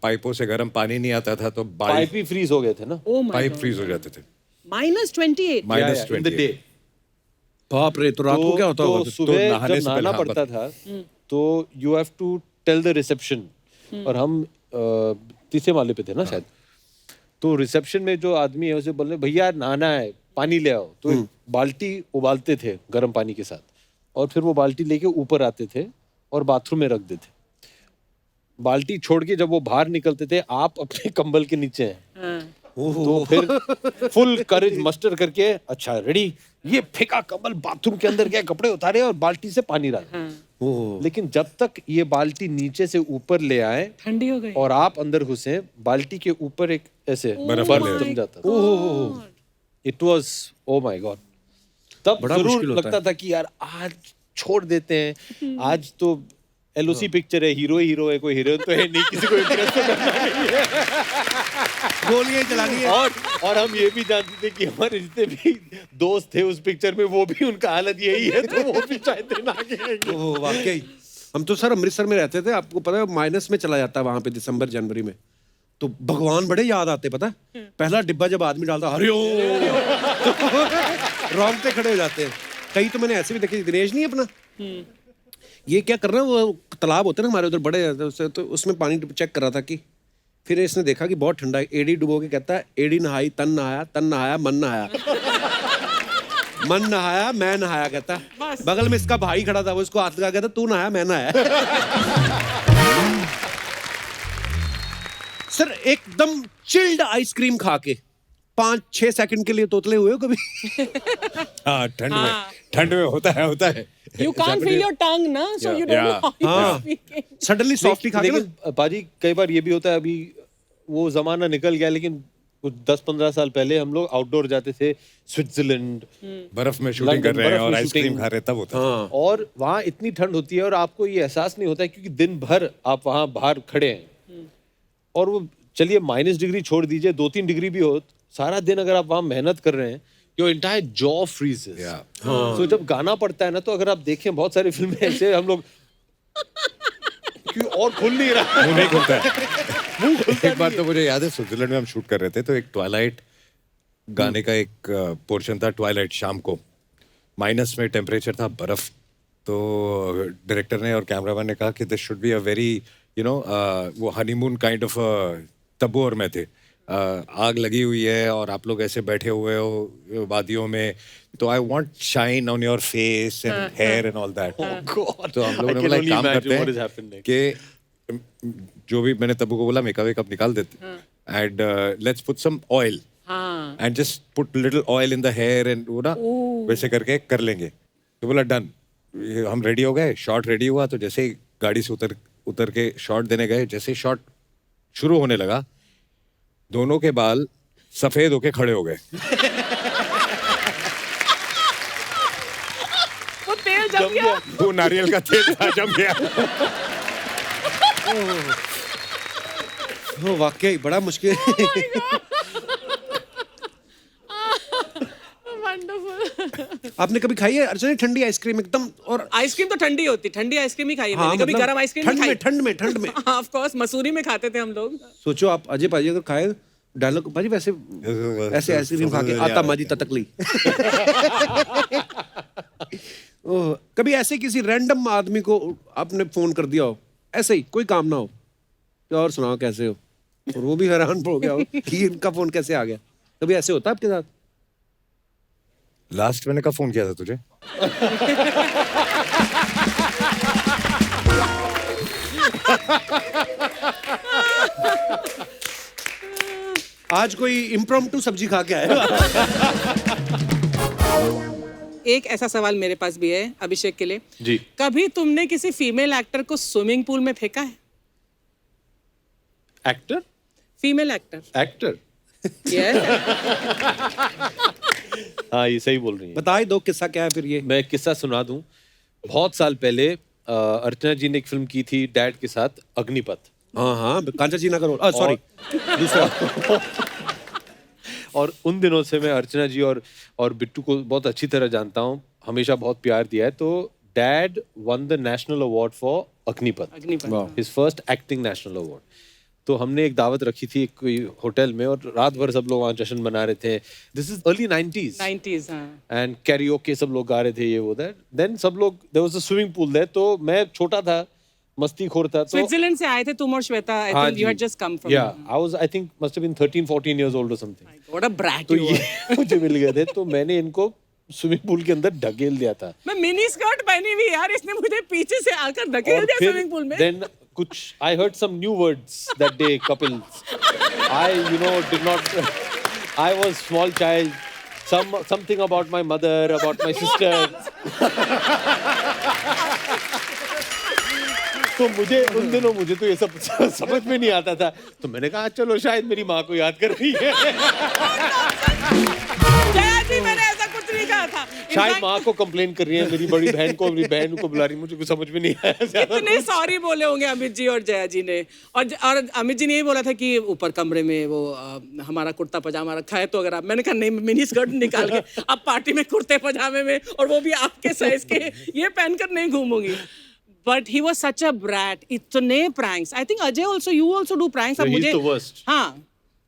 पाइपों से गर्म पानी नहीं आता था, तो पाइप ही फ्रीज हो गए थे ना। Oh my पाइप God. फ्रीज हो जाते थे। -28। -28 in the day। बाप रे, तो रात को क्या होता तो होगा फिर? सुबह नहाने जब से नहाना पहले, पड़ता था, तो you have to tell the reception, और हम 3रे माले पे थे ना शायद, तो रिसेप्शन में जो आदमी है उसे बोल रहे भैया नहाना है, पानी ले आओ। तो एक बाल्टी उबालते थे गर्म पानी के साथ, और फिर वो बाल्टी लेके ऊपर आते थे और बाथरूम में रख देते। बाल्टी छोड़ के जब वो बाहर निकलते थे, आप अपने कंबल के नीचे हैं, तो फिर फुल करेज मस्टर करके अच्छा रेडी, ये फेंका कंबल बाथरूम के अंदर गया, कपड़े उतारे और बाल्टी से पानी डाला। लेकिन जब तक ये बाल्टी नीचे से ऊपर ले आए ठंडी हो गई। और आप अंदर घुसे, बाल्टी के ऊपर एक ऐसे बर्फ बर्फ ले जम जाता था। It was oh my God. तब बड़ा मुश्किल जरूर होता लगता था कि यार आज छोड़ देते हैं, आज तो LOC पिक्चर है, हीरो है, कोई हीरोइन तो है नहीं, किसी को इंटरेस्ट तो करना नहीं है। गोलियां चलानी है। और हम ये भी जानते थे कि हमारे जितने भी दोस्त थे उस पिक्चर में, वो भी उनका हालत यही है, तो वो भी शायद दिन आगे आएंगे। ओह वाकई। हम तो सर अमृतसर में रहते थे, आपको पता है माइनस में चला जाता है वहां पे दिसंबर जनवरी में, तो भगवान बड़े याद आते, पता है? पहला डिब्बा जब आदमी डालता हरिओम रोंगटे खड़े हो जाते हैं। कई तो मैंने ऐसे भी देखे, दिनेश नहीं अपना, ये क्या कर रहा है, वो तालाब होते हैं ना हमारे उधर बड़े, तो उसमें पानी चेक कर रहा था कि, फिर इसने देखा कि बहुत ठंडा है, एडी डुबो के कहता है एडी नहाई तन नहाया, तन नहाया मन नहाया, मन नहाया मैं नहाया, कहता बगल में इसका भाई खड़ा था, वो इसको हाथ लगा, कहता तू नहाया मैं नहाया। सर एकदम चिल्ड आइसक्रीम खा के 5-6 सेकंड के लिए तोतले हुए हो कभी? हाँ, ठंड में होता है। You can't feel your tongue, ना, so you don't know how you are हाँ। speaking. सडनली सॉफ्टली खा के ना, लेकिन पाजी कई बार ये भी होता है, अभी वो जमाना निकल गया, लेकिन कुछ 10-15 साल पहले हम लोग आउटडोर जाते थे, स्विट्जरलैंड, बर्फ में शूटिंग कर रहे हैं बर्फ और में आइसक्रीम shooting। खा रहे हैं, तब होता है। और वहाँ इतनी ठंड होती है और आपको ये एहसास नहीं होता है, क्योंकि दिन भर आप वहाँ बाहर खड़े हैं, और वो चलिए -डिग्री छोड़ दीजिए, 2-3 डिग्री भी हो, सारा दिन अगर आप वहाँ मेहनत कर रहे हैं, योर एंटायर जॉ फ्रीजेस। तो जब गाना पड़ता है ना, तो अगर आप देखें बहुत सारी फिल्में ऐसे हम लोग क्यों और खुल नहीं रहा, मुंह नहीं खुलता है। एक बार तो मुझे याद है, स्विट्जरलैंड में हम शूट कर रहे थे, तो एक ट्वाइलाइट गाने का एक पोर्शन था, ट्वाइलाइट शाम को, माइनस में टेम्परेचर था, बर्फ। तो डायरेक्टर ने और कैमरामैन ने कहा कि this should be a very वो हनीमून काइंड ऑफ, तब्बू और मैं थे, आग लगी हुई है और आप लोग ऐसे बैठे हुए हो वादियों में, तो I want shine on your face and hair and all that. तो हम लोगों ने बोला एक काम करते हैं कि जो भी मैंने तब्बू को बोला मेकअप निकाल देते and let's put some oil and just put little oil in the hair and वो ना वैसे करके कर लेंगे। तो बोला डन। हम रेडी हो गए, शॉट रेडी हुआ। तो जैसे ही गाड़ी से उतर के शॉट देने गए, जैसे शॉट शुरू होने लगा दोनों के बाल सफेद होके खड़े हो गए। वो तेल जम गया, वो नारियल का तेल था, जम गया। वो वाकई बड़ा मुश्किल। वंडरफुल। आपने कभी खाई है अर्चना ठंडी आइसक्रीम एकदम? और आइसक्रीम तो ठंडी होती, ठंडी आइसक्रीम ही खाई है हाँ, मैंने, कभी मतलब गरम आइसक्रीम नहीं खाई। ठंड में ऑफ कोर्स मसूरी में खाते थे हम लोग। सोचो आप अजय पाजी अगर खाए डायलॉग भाजी वैसे ऐसे आइसक्रीम खा के आता माजी ततकली। ओह, कभी ऐसे किसी रैंडम आदमी को आपने फोन कर दिया हो, ऐसे ही कोई काम ना हो, तो और सुनाओ कैसे हो, और वो भी हैरान हो गया हो कि इनका फोन कैसे आ गया? कभी ऐसे होता है आपके साथ? लास्ट मैंने कब फोन किया था तुझे? आज कोई इम्प्रॉम्प्टू सब्जी खा के आया। एक ऐसा सवाल मेरे पास भी है अभिषेक के लिए। जी। कभी तुमने किसी फीमेल एक्टर को स्विमिंग पूल में फेंका है? Actor? Female actor. Actor? Yes. हाँ, ये सही बोल रही है। बता ही दो किस्सा क्या है फिर ये। मैं एक किस्सा सुना दूं। बहुत साल पहले अर्चना जी ने एक फिल्म की थी डैड के साथ, अग्निपथ। हाँ कांचा चीना करो, सॉरी दूसरा। और उन दिनों से मैं अर्चना जी और बिट्टू को बहुत अच्छी तरह जानता हूँ, हमेशा बहुत प्यार दिया है। तो dad won the national award for Agneepath, his first acting national award. तो हमने एक दावत रखी थी कोई होटल में और रात भर सब लोग वहाँ जश्न मना रहे थे। This is early 90s and karaoke सब लोग गा रहे थे, ये वो दैट। देन सब लोग, there was a swimming pool there. तो मैं छोटा था, मस्ती खोर था। तो स्विट्जरलैंड से आए थे तुम और Shweta. I think you had just come from. Yeah I was, I think must have been 13-14 years old और समथिंग। व्हाट अ ब्रैट तो यू ये मुझे मिल गए थे, तो मैंने इनको स्विमिंग पूल के अंदर ढकेल दिया था। मैं मिनी स्कर्ट पहनी हुई यार, इसने मुझे पीछे से आकर धकेल दिया स्विमिंग पूल में। देन कुछ I heard some new words that day, couples. I, did not. I was small child. Something about my mother, about my sister. तो उन दिनों मुझे तो ये सब समझ में नहीं आता था। तो मैंने कहा चलो शायद मेरी माँ को याद कर रही है। जया जी, मैंने ऐसा कुछ नहीं कहा था। शायद माँ को कंप्लेन कर रही है, मेरी मेरी बहन को बुला रही है। मुझे कुछ समझ में नहीं आया। इतने सॉरी बोले होंगे अमित जी और जया जी ने। और अमित जी ने यही बोला था कि ऊपर कमरे में वो हमारा कुर्ता पजामा रखा है, तो अगर आप, मैंने कहा नहीं, मिनी स्कर्ट निकाल के अब पार्टी में कुर्ते पजामे में, और वो भी आपके साइज के, ये पहनकर नहीं घूमूंगी। But he was such a brat. इतने pranks. I think Ajay also, you also do pranks. अब He's मुझे, the worst. हाँ,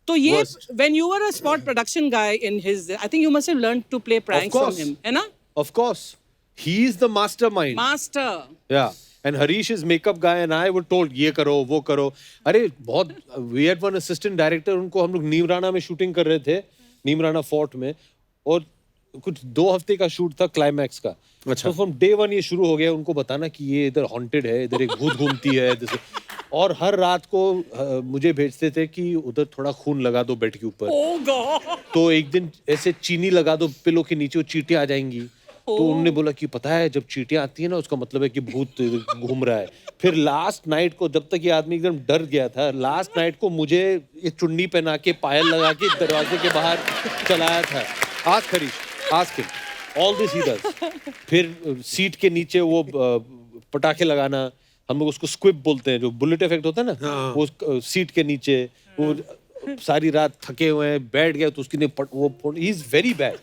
तो ये Worst. when you were a sport production guy in his, I think you must have learned to play pranks from him, है ना? Of course. He is the mastermind. Master. Yeah. And Harish is makeup guy and I were told ये करो वो करो। अरे बहुत, we had one assistant director, उनको हम लोग नीमराना में शूटिंग कर रहे थे, नीमराना फोर्ट में, और कुछ 2 हफ्ते का शूट था क्लाइमैक्स का। अच्छा। तो फ्रॉम डे 1 ये शुरू हो गया उनको बताना कि ये इधर हॉन्टेड है, इधर एक भूत घूमती है, और हर रात को मुझे भेजते थे कि उधर थोड़ा खून लगा दो बेड के ऊपर। Oh God. तो एक दिन ऐसे चीनी लगा दो पिलो के नीचे, वो चींटियां आ जाएंगी। तो उन्होंने बोला कि पता है जब चींटियां आती है ना, उसका मतलब है कि भूत घूम रहा है। फिर लास्ट नाइट को, जब तक ये आदमी एकदम डर गया था, लास्ट नाइट को मुझे ये चुन्नी पहना के, पायल लगा के दरवाजे के बाहर चलाया था। Ask Harish, ask him, all this he does. फिर सीट के नीचे वो पटाखे लगाना, हम लोग उसको स्क्विब बोलते हैं, जो बुलेट इफेक्ट होता है ना, वो सीट के नीचे, वो सारी रात थके हुए हैं, बैठ गया तो उसकी वो, ही इज वेरी बैड।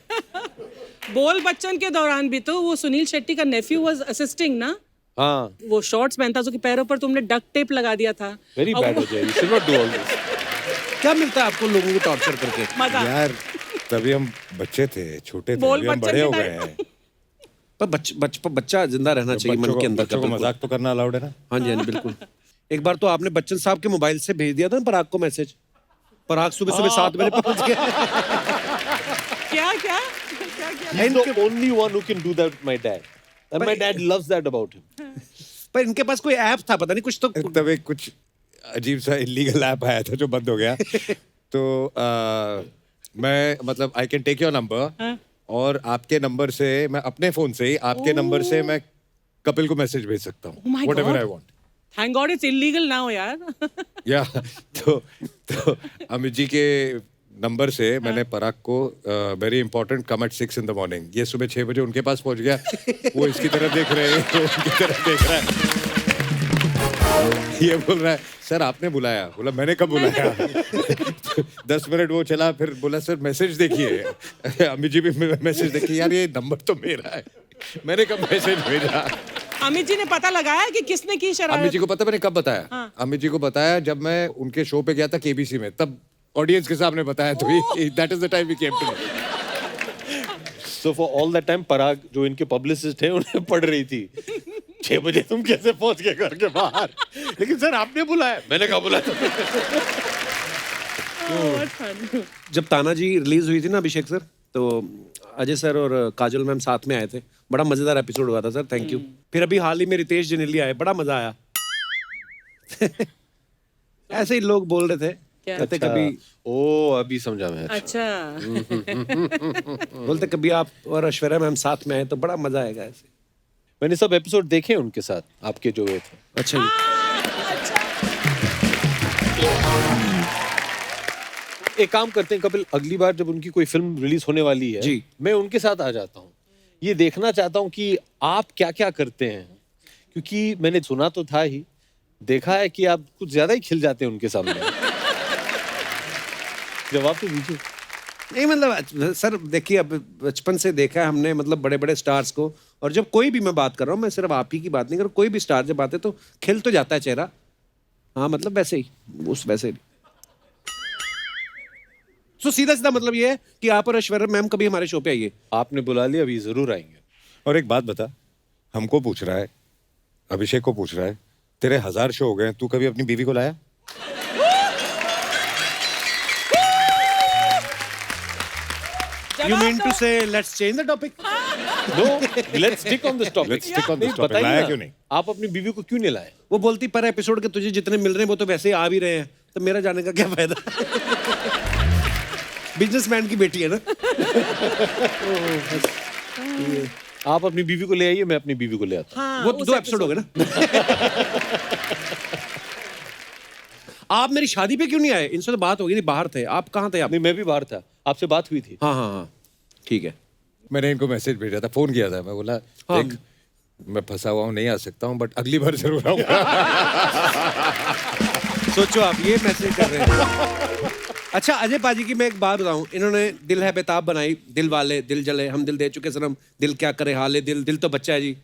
बोल बच्चन के दौरान भी तो वो सुनील शेट्टी का नेफ्यू वाज असिस्टिंग ना। हाँ, वो शॉर्ट्स पहनता, उसके पैरों पर तुमने डक्ट टेप लगा दिया था। वेरी बैड हो जाए, you should not do all this. क्या मिलता है आपको लोगों को टॉर्चर करके? मजा। यार तभी हम बच्चे थे, छोटे थे, बोल अभी हम बच्चन बड़े हो के गए हैं। पर बच्चा जिंदा रहना चाहिए मन के अंदर। बच्चों को मजाक तो करना अलाउड है ना? हाँ जी, हाँ जी, बिल्कुल। एक बार तो आपने बच्चन साहब के मोबाइल से भेज दिया था ना पराग को मैसेज, पराग सुबह सुबह 7 बजे पहुंच गया। क्या क्या He's the only one who can do that with my dad. And my dad loves that about him. पर इनके पास कोई ऐप था, पता नहीं कुछ तो। तब एक कुछ अजीब सा इलीगल ऐप आया था जो बंद हो गया। तो मैं मतलब I can take your number और आपके नंबर से मैं अपने फोन से ही आपके नंबर से मैं कपिल को मैसेज भेज सकता हूँ, my whatever God. I want. Thank God it's illegal now यार। या तो अमित जी के नंबर से मैंने पराग को very important come at 6 in the morning, ये सुबह 6 बजे उनके पास पहुंच गया। वो इसकी तरफ देख रहे हैं, वो उनकी तरफ देख रहा है। ये बोल रहा है सर आपने बुलाया, बोला मैंने कब बुलाया? 10 मिनट वो चला, फिर बोला सर मैसेज देखिए। अमित जी भी मैसेज देखिए, यार ये नंबर तो मेरा है, मैंने कब मैसेज भेजा? अमित जी ने पता लगाया कि किसने की शरारत? अमित जी को पता मैंने कब बताया? हाँ। अमित जी को बताया जब मैं उनके शो पे गया था केबीसी में, तब ऑडियंस के सामने बताया, तो that is the time we came to know. So for all that time, Parag जो इनके पब्लिसिस्ट हैं उन्हें पढ़ रही थी 6 बजे तुम कैसे पहुंच गए घर के बाहर? लेकिन सर आपने बुलाया, मैंने कहा बुलाया? जब तानाजी रिलीज हुई थी ना अभिषेक सर, तो अजय सर और काजल मैम साथ में आए थे, बड़ा मजेदार एपिसोड हुआ था सर, थैंक यू। फिर अभी हाल ही में रितेश जनेली आए, बड़ा मजा आया। ऐसे ही लोग बोल रहे थे, कहते कभी ओ अभी समझा मैं। अच्छा। बोलते कभी आप और ऐश्वर्या मैम साथ में आए तो बड़ा मजा आएगा ऐसे। मैंने सब एपिसोड देखे हैं उनके साथ, आपके जो हुए थे। अच्छा जी। एक काम करते हैं कपिल, अगली बार जब उनकी कोई फिल्म रिलीज होने वाली है जी, मैं उनके साथ आ जाता हूँ। ये देखना चाहता हूँ कि आप क्या क्या करते हैं, क्योंकि मैंने सुना तो था ही, देखा है कि आप कुछ ज्यादा ही खिल जाते हैं उनके सामने। जवाब तो दीजिए। नहीं मतलब सर देखिए, अब बचपन से देखा है हमने, मतलब बड़े बड़े स्टार्स को, और जब कोई भी मैं बात कर रहा हूँ, मैं सिर्फ आप ही की बात नहीं कर रहा, कोई भी स्टार जब आते तो खिल तो जाता है चेहरा। हाँ मतलब वैसे ही, उस वैसे ही। तो सीधा सीधा मतलब ये है कि आप और ऐश्वर्या मैम कभी हमारे शो पे आइए। आपने बुला लिया, अभी जरूर आएंगे। और एक बात बता, हमको पूछ रहा है, अभिषेक को पूछ रहा है, तेरे 1000 शो हो गए, तू कभी अपनी बीवी को लाया? You mean to say let's change the topic? No, let's stick on this topic. Let's stick on this नहीं, topic. बताइए लाया ना, क्यों नहीं? आप अपनी बीवी को क्यों नहीं लाए? वो बोलती पर एपिसोड के तुझे जितने मिल रहे हैं वो तो वैसे ही आ भी रहे हैं, तो मेरा जाने का क्या फायदा? बिजनेसमैन की बेटी है ना। आप अपनी बीवी को ले आइए, मैं अपनी बीवी को ले आता हूँ। हाँ, वो उस 2 एपिसोड हो गए ना। आप मेरी शादी पे क्यों नहीं आए? इनसे तो बात होगी नहीं, बाहर थे आप, कहाँ थे आप? नहीं, मैं भी बाहर था, आपसे बात हुई थी। हाँ हाँ हाँ ठीक है। मैंने इनको मैसेज भेजा था, फोन किया था, मैं बोला हाँ। देख मैं फंसा हुआ हूँ, नहीं आ सकता हूँ, बट अगली बार जरूर आऊंगा। सोचो आप ये मैसेज कर रहे हैं। अच्छा अजय पाजी की मैं एक बात बताऊं, इन्होंने दिल है बेताब बनाई, दिल वाले, दिल जले, हम दिल दे चुके सनम, दिल क्या करे हाले दिल, दिल तो बच्चा है जी।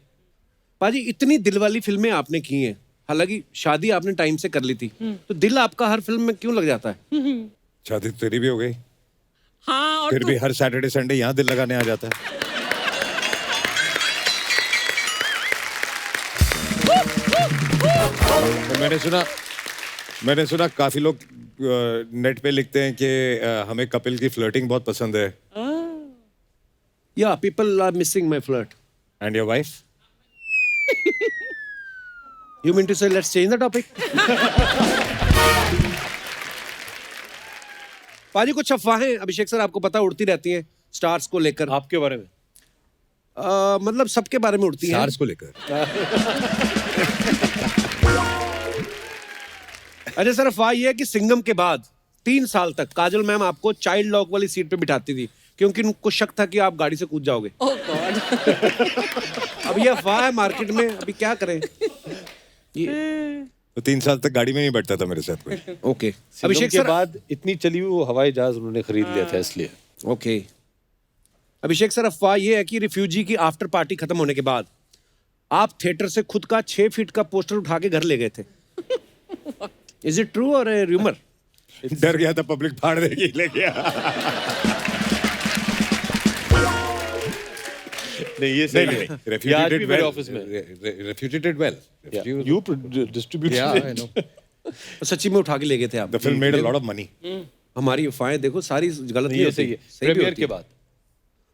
पाजी इतनी दिल वाली फिल्में आपने की हैं, हालांकि शादी आपने टाइम से कर ली थी, तो दिल आपका हर फिल्म में क्यों लग जाता है? शादी तो तेरी भी हो गई, हाँ, और फिर भी हर सैटरडे संडे यहाँ दिल लगाने आ जाता है। तो मैंने सुना काफी लोग नेट पे लिखते हैं कि हमें कपिल की फ्लर्टिंग बहुत पसंद है। या people are missing my flirt. And your wife? You mean to say let's change the topic? Paaji कुछ अफवाहें अभिषेक सर आपको पता उड़ती रहती हैं स्टार्स को लेकर। आपके बारे में? मतलब सबके बारे में उड़ती हैं। स्टार्स को लेकर? अरे सर अफवाह ये है कि सिंघम के बाद 3 साल तक काजल मैम आपको चाइल्ड लॉक वाली सीट पे बिठाती थी, क्योंकि उनको शक था कि आप गाड़ी से कूद जाओगे। ओह गॉड। अब ये अफवाह है मार्केट में, अभी क्या करें? ये तो 3 साल तक गाड़ी में नहीं बैठता था मेरे साथ कोई। ओके अभिषेक अभिषेक के सर बाद इतनी चली हुई वो हवाई जहाज उन्होंने खरीद लिया था, इसलिए। ओके अभिषेक सर अफवाह ये है कि रिफ्यूजी की आफ्टर पार्टी खत्म होने के बाद आप थिएटर से खुद का 6 फीट का पोस्टर उठा के घर ले गए थे। इज इट ट्रू और र्यूमर? डर गया था पब्लिक फाड़ देगी, ले गया। नहीं ये सही है। ये आज भी मेरे ऑफिस में। Refugee did well. You distributed Yeah, I it. know. सच्ची में उठा के ले गए थे आप? The film made a lot of money. हमारी अफवाहें देखो सारी गलत नहीं ये होती, सही है सही भी प्रीमियर होती के है। बाद।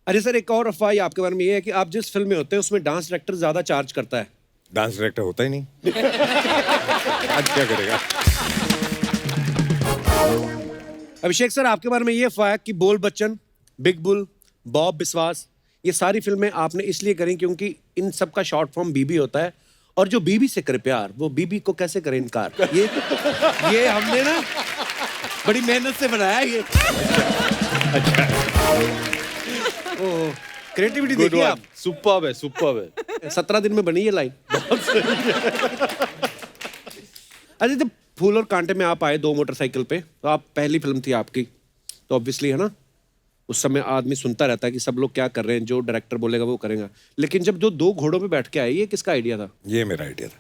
अरे सर एक और अफवाह ये आपके बारे में ये है कि आप जिस फिल्म में होते हैं उसमें डांस डायरेक्टर ज्यादा चार्ज करता है। डांस डायरेक्टर होता ही नहीं। आज क्या करेगा? अभिषेक सर आपके बारे में ये अफवाह है कि बोल बच्चन, बिग बुल, बॉब बिस्वास ये सारी फिल्में आपने इसलिए करी क्योंकि इन सब का शॉर्ट फॉर्म बीबी होता है और जो बीबी से करे प्यार वो बीबी को कैसे करे इनकार। ये हमने ना बड़ी मेहनत से बनाया ये। ओह क्रिएटिविटी गुड देखिए आप। वन, सुपर्ब है, सुपर्ब है। 17 दिन में बनी ये लाइन। अच्छा जब फूल और कांटे में आप आए 2 मोटरसाइकिल पे तो आप पहली फिल्म थी आपकी तो ऑब्वियसली है ना उस समय आदमी सुनता रहता है कि सब लोग क्या कर रहे हैं, जो डायरेक्टर बोलेगा वो करेगा। लेकिन जब जो 2 घोड़ों पे बैठ के आए ये किसका आइडिया था? ये मेरा आइडिया था।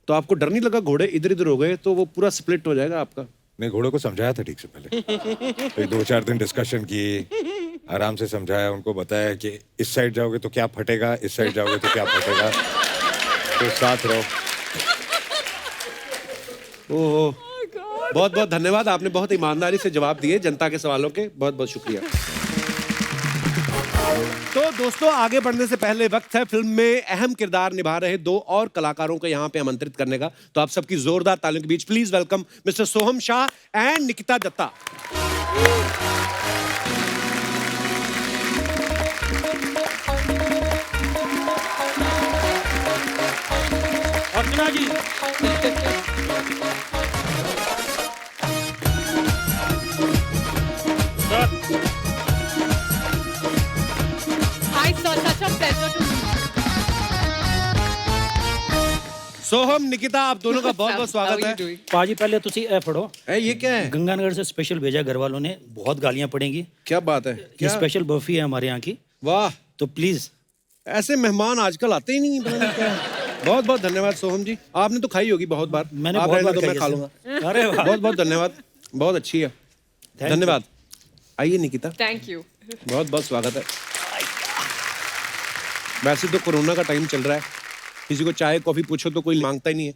तो आपको डर नहीं लगा घोड़े इधर इधर हो गए तो वो पूरा स्प्लिट हो जाएगा आपका? मैं घोड़ों को समझाया था ठीक से पहले। फिर 2-4 दिन डिस्कशन की, आराम से समझाया, उनको बताया कि इस साइड जाओगे तो क्या फटेगा, इस साइड जाओगे तो क्या फटेगा, तो साथ रहो। ओह बहुत बहुत धन्यवाद, आपने बहुत ईमानदारी से जवाब दिए जनता के सवालों के, बहुत बहुत शुक्रिया। तो दोस्तों आगे बढ़ने से पहले वक्त है फिल्म में अहम किरदार निभा रहे 2 और कलाकारों को यहाँ पे आमंत्रित करने का। तो आप सबकी जोरदार तालियों के बीच please welcome mister Soham Shah and Nikita Dutta. Archana ji Hi, sir. Such a pleasure to meet you. Soham Nikita आप दोनों का बहुत बहुत How स्वागत are you है। doing? पाजी पहले तुसी ए पढ़ो। ये क्या है? गंगानगर से स्पेशल भेजा घर वालों ने, बहुत गालियां पड़ेंगी। क्या बात है? ये स्पेशल बर्फी है हमारे यहाँ की, वाह तो प्लीज। ऐसे मेहमान आजकल आते ही नहीं, पता नहीं क्या है। बहुत बहुत धन्यवाद सोहम जी, आपने तो खाई होगी बहुत बार। मैंने आप बहुत रहने बार दो, मैं खाई खा है, लूंगा। अरे वाह। बहुत बहुत धन्यवाद, बहुत अच्छी है, you. धन्यवाद। आइए निकिता, Thank you. बहुत बहुत स्वागत है। वैसे तो कोरोना का टाइम चल रहा है, किसी को चाय कॉफी पूछो तो कोई मांगता ही नहीं है,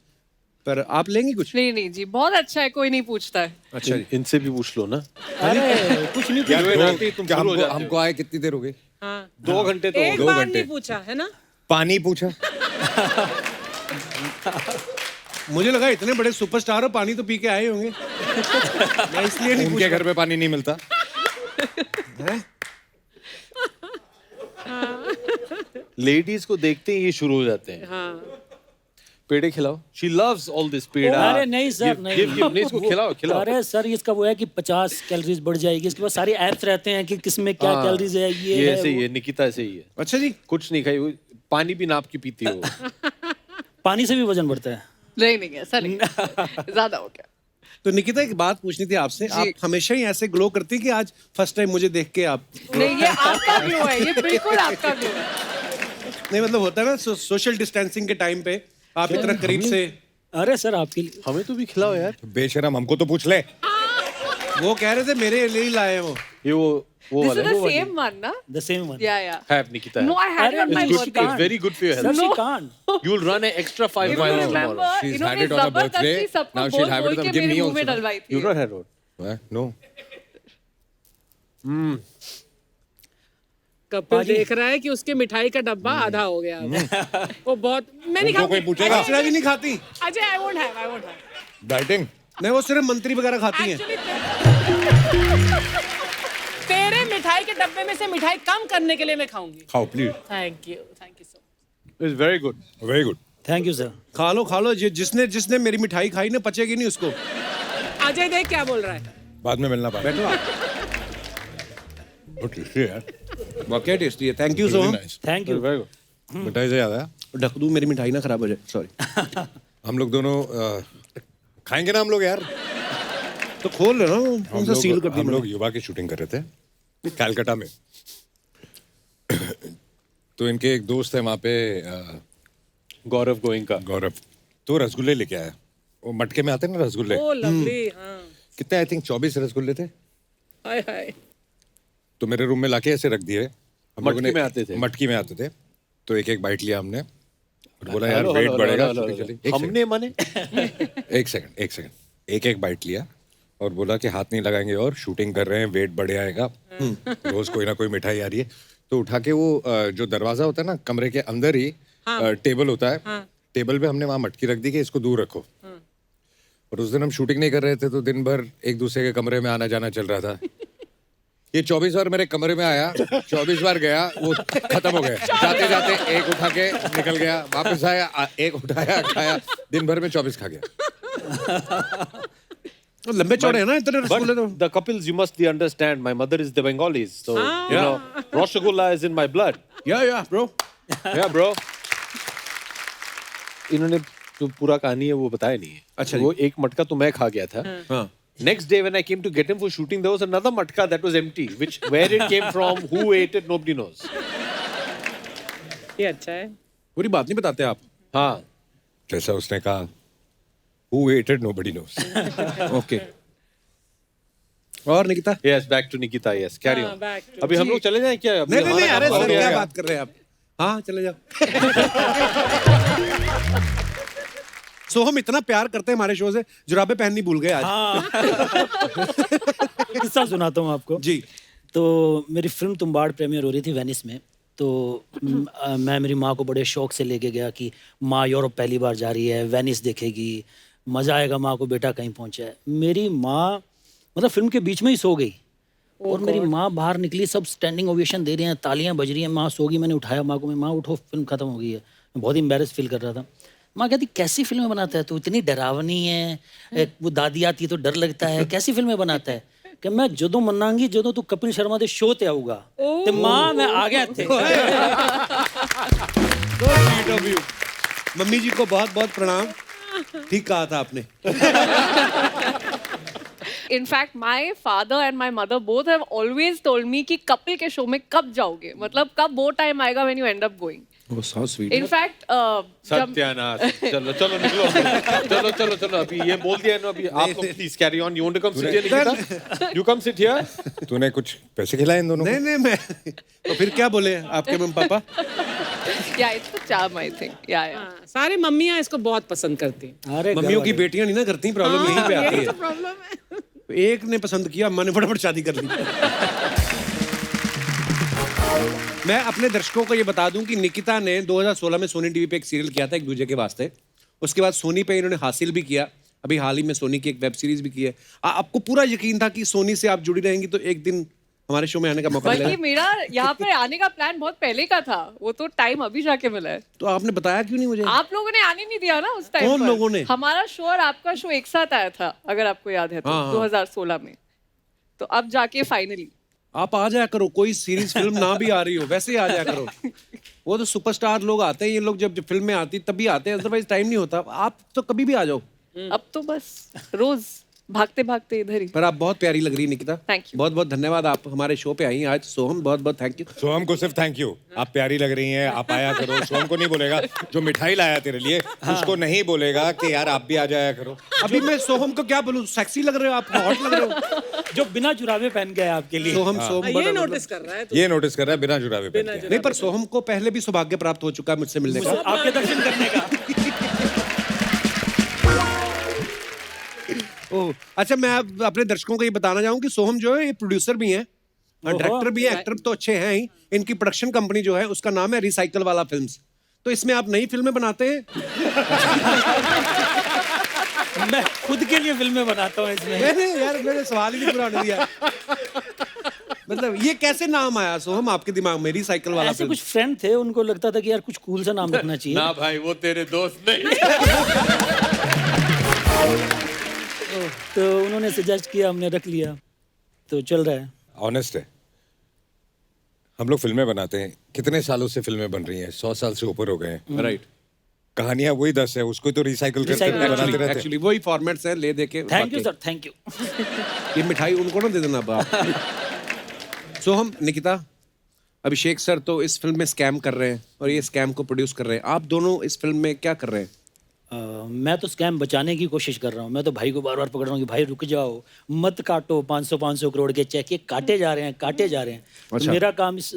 पर आप लेंगी कुछ? नहीं नहीं जी, बहुत अच्छा है, कोई नहीं पूछता है। अच्छा जी। इनसे भी पूछ लो ना। अरे कुछ नहीं क्या दो- दो- तुम क्या शुरू हो हमको जाते हो। हमको आए कितनी देर हो गई? हाँ। 2 घंटे तो हो एक गए। बार घंटे। नहीं पूछा है ना? पानी पूछा? मुझे लगा इतने बड़े सुपरस्टार हो पानी तो पी के आए होंगे। मैं इसलिए नहीं उनके घर पे पानी नहीं मिलता। हैं? लेडीज को देखते ही ये शुरू हो जाते हैं। हाँ। पेड़े खिलाओ। She loves all this पेड़ा। अरे नहीं सर, नहीं। नहीं इसको खिलाओ खिलाओ। अरे सर इसका वो है कि 50 कैलोरीज बढ़ जाएगी, इसके बाद सारे ऐप्स रहते हैं कि किसमें क्या हाँ, कैलोरीज है, ये है, ऐसे ही वो। है, निकिता ऐसे ही है। अच्छा जी। कुछ नहीं खाई, वो पानी भी नाप के पीती हो। पानी से भी वजन बढ़ता है। नहीं नहीं ऐसा नहीं, ज्यादा हो गया। तो निकिता एक बात पूछनी थी आपसे, आप हमेशा ही ऐसे ग्लो करती कि आज फर्स्ट टाइम मुझे देख के आप? नहीं ये आपका ग्लो है, ये बिल्कुल आपका ग्लो है। नहीं मतलब होता है ना सोशल डिस्टेंसिंग के टाइम पे आप इतना करीब से। अरे सर आपके लिए हमें तो भी खिलाओ यार। बेशरम, हमको तो पूछ ले। वो कह रहे थे मेरे लिए ही लाए हैं वो। ये वो This वाला is the same one, na? The same one. Yeah, yeah. है Nikita. No, I had it on my It's good. birthday. It's very good for your sir health. She can't. You'll run an extra 5 You miles remember, tomorrow. She's इन्होंने had it on her जबरदस्ती birthday. सबको Now she'll have it बोल on- के give मेरे me मुंह में also. डलवाई थी। You've not had one. No. Kapil देख रहा है कि उसके मिठाई का डब्बा आधा हो गया अब। वो बहुत मैं नहीं उनको कोई खाऊंगी। पूछेगा? अर्चना जी नहीं खाती? Ajay I won't have dieting? नहीं वो सिर्फ मंत्री वगैरह खाती हैं। एक्चुअली तेरे मिठाई के डब्बे में से मिठाई कम करने के लिए मैं खाऊंगी। खाओ please. Thank you so It's very good. Very good. Thank you sir. खा लो जिसने जिसने मेरी मिठाई खाई ना पचेगी नहीं उसको। मच। अजय देख क्या बोल रहा है। बाद में मिलना पाएगा। बैठो आप। बहुत टेस्टी है यार। वाकई टेस्टी है, thank you so much. Thank you. Very good. मिठाई से याद आया, ढक दूं मेरी मिठाई ना खराब हो जाए, सॉरी। हम लोग दोनों खाएंगे ना हम लोग यार। तो खोल लेना, कौन सा सील कर दी हम लोग मैंने? युवा की शूटिंग कर रहे थे कलकत्ता में। तो इनके एक दोस्त है वहाँ पे, गौरव गोइंका। गौरव, तो रसगुल्ले लेके आया। वो मटके में आते हैं ना रसगुल्ले, ओ लवली हाँ। कितने आई थिंक 24 रसगुल्ले थे। हाय हाय। तो मेरे रूम में लाके ऐसे रख दिए। हम लोगों मटकी में आते थे? मटकी में आते थे। तो एक एक बाइट लिया हमने और बोला यार हेलो, वेट हेलो, बढ़ेगा। हेलो, हेलो, चली, हेलो। हमने माने एक सेकंड एक एक बाइट लिया और बोला कि हाथ नहीं लगाएंगे और शूटिंग कर रहे हैं, वेट बढ़े आएगा, रोज कोई ना कोई मिठाई आ रही है। तो उठा के वो जो दरवाजा होता है ना कमरे के अंदर ही टेबल होता है, टेबल पे हमने वहां मटकी रख दी कि इसको दूर रखो। और उस दिन हम शूटिंग नहीं कर रहे थे तो दिन भर एक दूसरे के कमरे में आना जाना चल रहा था। ये 24 बार मेरे कमरे में आया, 24 बार गया, वो खत्म हो गया। जाते जाते एक उठा के निकल गया, वापस आया, एक उठाया खाया, दिन भर में 24 खा गया। लंबे चौड़े हैं ना इतने रसगुल्ले तो। But the couples, you must understand, my mother is the Bengalis, so you know, Rasgulla is in my blood. या ब्रो। Yeah, bro. इन्होंने जो पूरा कहानी है वो बताया नहीं है। अच्छा वो एक मटका तो मैं खा गया था। हाँ। Next day when I came to get him for shooting, there was another matka that was empty. Which where it came from, who ate it, nobody knows. ये अच्छा है। पूरी बात नहीं बताते आप। हाँ। जैसा उसने कहा, who ate it, nobody knows. Okay. और Nikita? Yes, back to Nikita. Yes, carry हाँ, on. back to- अभी हम लोग चले जाएं क्या? अभी नहीं हमारा अरे काम हो सर गया। क्या बात कर रहे हैं आप? हाँ चले जाओ। सोहम इतना प्यार करते हैं हमारे शो से, जुराबे पहननी भूल गए आज। किस्सा सुनाता हूँ आपको जी। तो मेरी फिल्म तुम्बाड़ प्रीमियर हो रही थी वेनिस में। तो मैं मेरी माँ को बड़े शौक से लेके गया कि माँ यूरोप पहली बार जा रही है, वेनिस देखेगी, मज़ा आएगा माँ को, बेटा कहीं पहुँचा है। मेरी माँ मतलब फिल्म के बीच में ही सो गई और मेरी माँ बाहर निकली, सब स्टैंडिंग ओवेशन दे रहे हैं, तालियां बज रही हैं, माँ सो गई। मैंने उठाया माँ को, मैं माँ उठो फिल्म खत्म हो गई है। मैं बहुत एम्बेरस फील कर रहा था। माँ कहती कैसी फिल्में बनाता है तू, इतनी डरावनी है, वो दादी आती है तो डर लगता है, कैसी फिल्में बनाता है। कि मैं जदों मनांगी जदों तू कपिल शर्मा के शो ते आऊगा ते माँ मैं आ गया थे। मम्मी जी को बहुत बहुत प्रणाम, ठीक कहा था आपने। In fact, my father and my mother both have always told me कि कपिल के शो में कब जाओगे, मतलब कब वो टाइम आएगा when you end up going. Oh, so sweet. In fact, सत्यानाश। चलो चलो निकलो। चलो चलो चलो अभी ये बोल दिया ना, अभी आप लोग please carry on. You want to come sit here Nikita? You come sit here. तूने कुछ पैसे खिलाए इन दोनों को? नहीं मैं तो फिर क्या बोले आपके mummy papa? yeah, it's the charm, I think. Yeah. हाँ, सारी मम्मियाँ इसको बहुत पसंद करती हैं। अरे मम्मियों की बेटियां नहीं ना करती, प्रॉब्लम यहीं पे आती यही है। तो प्रॉब्लम है। एक ने पसंद किया, अम्मा ने फटाफट शादी कर ली। मैं अपने दर्शकों को ये बता दूं कि निकिता ने 2016 में सोनी टीवी पे एक सीरियल किया था एक दूजे के वास्ते। उसके बाद सोनी पे इन्होंने हासिल भी किया, अभी हाल ही में सोनी की एक वेब सीरीज भी की है। आपको पूरा यकीन था कि सोनी से आप जुड़ी रहेंगी तो एक दिन हमारे शो में आने का मौका बल्कि मिलेगा? मेरा यहाँ पे आने का प्लान बहुत पहले का था, वो तो टाइम अभी जाके मिला है। तो आपने बताया क्यों नहीं मुझे? आप लोगों ने आने नहीं दिया ना उस टाइम कौन पर। लोगों ने? हमारा शो और आपका शो एक साथ आया था, अगर आपको याद है तो, हाँ, हाँ। 2016 में। तो अब जाके फाइनली आप आ जाया करो, कोई सीरीज फिल्म ना भी आ रही हो वैसे ही आ जाया करो। वो तो सुपरस्टार लोग आते हैं, ये लोग जब फिल्म में आती तभी आते हैं, अदरवाइज टाइम नहीं होता। आप तो कभी भी आ जाओ। अब तो बस रोज भागते भागते इधर ही। पर आप बहुत प्यारी लग रही है निकिता। Thank you. बहुत बहुत धन्यवाद, आप हमारे शो पे आई हैं आज। सोहम बहुत बहुत थैंक यू। सोहम को सिर्फ थैंक यू, आप प्यारी लग रही हैं, आप आया करो। सोहम को नहीं बोलेगा जो मिठाई लाया तेरे लिए, उसको नहीं बोलेगा कि यार आप भी आ जाया करो। अभी मैं सोहम को क्या बोलूं, सेक्सी लग रहे हो आप, हॉट लग रहे हो। जो बिना जुराबे पहन के आए आपके लिए। सोहम सोहम ये बड़ा नोटिस कर रहा है तो ये नोटिस कर रहा है बिना जुराबे पहन के। नहीं, पर सोहम को पहले भी सौभाग्य प्राप्त हो चुका है मुझसे मिलने का। आपके दर्शन करने का। ओह, अच्छा मैं अपने दर्शकों को ये बताना चाहूँ कि सोहम जो है ये प्रोड्यूसर भी हैं और डायरेक्टर भी हैं, एक्टर तो अच्छे हैं ही। इनकी प्रोडक्शन कंपनी जो है उसका नाम है रिसाइकल वाला फिल्म्स। तो इसमें आप नई फिल्में बनाते हैं? मैं खुद के लिए फिल्में बनाता हूँ इसमें। नहीं यार, मैंने सवाल ही नहीं पूरा होने दिया। मतलब ये कैसे नाम आया सोहम आपके दिमाग में, रिसाइकल वाला ऐसे फिल्म? कुछ फ्रेंड थे, उनको लगता था कि यार कुछ कूल सा नाम रखना चाहिए। ना भाई वो तेरे दोस्त नहीं। तो उन्होंने सजेस्ट किया, हमने रख लिया, तो चल रहा है। ऑनेस्ट है, हम लोग फिल्में बनाते हैं, कितने सालों से फिल्में बन रही हैं, 100 साल से ऊपर हो गए हैं। राइट। कहानियां वही 10 है, उसको तो रिसाइकल करते Recycle बनाते रहते हैं। एक्चुअली वही फॉर्मेट्स हैं, ले दे के। Thank you sir, thank you. ये मिठाई उनको ना दे देना बाप। सोहम, निकिता, अभिषेक सर तो इस फिल्म में स्कैम कर रहे हैं और ये स्कैम को प्रोड्यूस कर रहे हैं। आप दोनों इस फिल्म में क्या कर रहे हैं? मैं तो स्कैम बचाने की कोशिश कर रहा हूँ। मैं तो भाई को बार बार पकड़ रहा हूँ कि भाई रुक जाओ, मत काटो 500 करोड़ के चेक, ये काटे जा रहे हैं, काटे जा रहे हैं। अच्छा। तो मेरा काम इस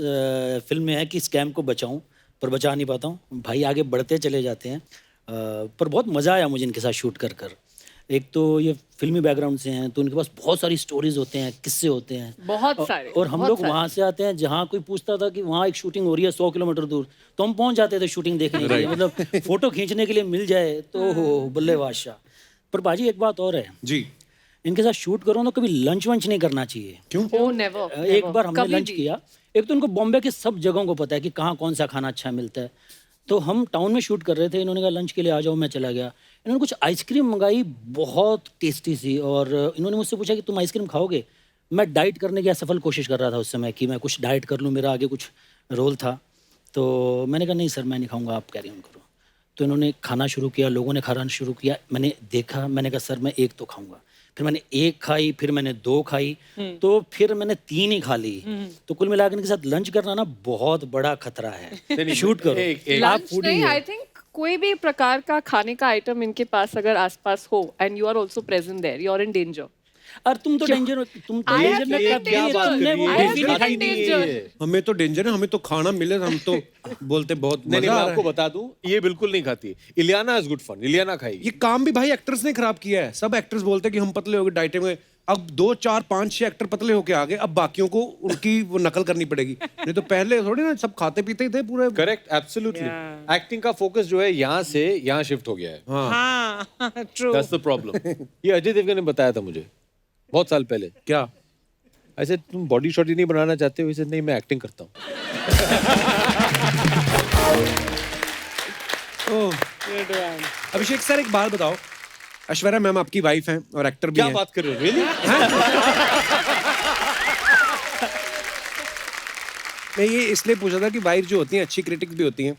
फिल्म में है कि स्कैम को बचाऊं, पर बचा नहीं पाता हूँ। भाई आगे बढ़ते चले जाते हैं। पर बहुत मज़ा आया मुझे इनके साथ शूट कर कर। एक तो ये फिल्मी बैकग्राउंड से हैं, तो उनके पास बहुत सारी स्टोरीज होते हैं, किस्से होते हैं। बहुत सारे, और हम बहुत लोग सारे। वहाँ से आते हैं जहाँ कोई पूछता था कि वहाँ एक शूटिंग हो रही है 100 किलोमीटर दूर, तो हम पहुँच जाते थे शूटिंग देखने के लिए। मतलब फोटो खींचने के लिए मिल जाए तो हो बल्ले बादशाह। पर बाजी एक बात और है, जी इनके साथ शूट करो ना, कभी लंच वंच नहीं करना चाहिए। Oh, never, एक never. बार हमने कभी लंच भी। किया। एक तो उनको बॉम्बे के सब जगहों को पता है कि कहाँ कौन सा खाना अच्छा मिलता है। तो हम टाउन में शूट कर रहे थे, इन्होंने कहा लंच के लिए आ जाओ, मैं चला गया। इन्होंने कुछ आइसक्रीम मंगाई, बहुत टेस्टी सी, और इन्होंने मुझसे पूछा कि तुम आइसक्रीम खाओगे। मैं डाइट करने की असफल कोशिश कर रहा था उस समय कि मैं कुछ डाइट कर लूँ, मेरा आगे कुछ रोल था। तो मैंने कहा नहीं सर, मैं नहीं खाऊंगा, आप कैरी ऑन करो। तो इन्होंने खाना शुरू किया, लोगों ने खाना शुरू किया। मैंने देखा, मैंने कहा सर मैं एक तो खाऊंगा। फिर मैंने एक खाई, फिर मैंने 2 खाई, तो फिर मैंने 3 ही खा ली। तो कुल मिलाकर इनके साथ लंच करना ना बहुत बड़ा खतरा है। शूट करो, आप लंच फूडी नहीं, हो। आई थिंक कोई भी प्रकार का खाने का आइटम इनके पास अगर आसपास हो and you are also present there, you are in danger. और तुम तो डेंजर, तुम तो I have डेंजर में been in कभी नहीं, danger. तुमने वो I have टिफिन been ही खाई in नहीं danger. है। हमें तो डेंजर है, हमें तो खाना मिले, हम तो बोलते बहुत नहीं मजा मैं आ रहा आपको है। बता दूं, ये बिल्कुल नहीं खाती। Ileana is good fun, Ileana खाएगी। ये काम भी भाई एक्टर्स ने खराब किया है। सब एक्टर्स बोलते हैं कि हम पतले हो गए डाइटिंग में। अब 2 4 5 6 एक्टर पतले होके आ गए, अब बाकियों को उनकी वो नकल करनी पड़ेगी। नहीं तो पहले थोड़ी ना सब खाते पीते ही थे पूरे। Correct, absolutely. एक्टिंग का फोकस जो है यहाँ से यहाँ शिफ्ट हो गया है। हाँ ट्रू। That's the problem. ये अजय देवगन ने बताया था मुझे बहुत साल पहले। क्या ऐसे तुम बॉडी शॉडी नहीं बनाना चाहते हो? इसे नहीं, मैं एक्टिंग करता हूँ। अभिषेक सर एक बात बताओ, ऐश्वर्या मैम आपकी वाइफ हैं और एक्टर भी क्या हैं। बात कर रहे हो? रियली? मैं ये इसलिए पूछा था कि वाइफ जो होती हैं अच्छी क्रिटिक भी होती हैं,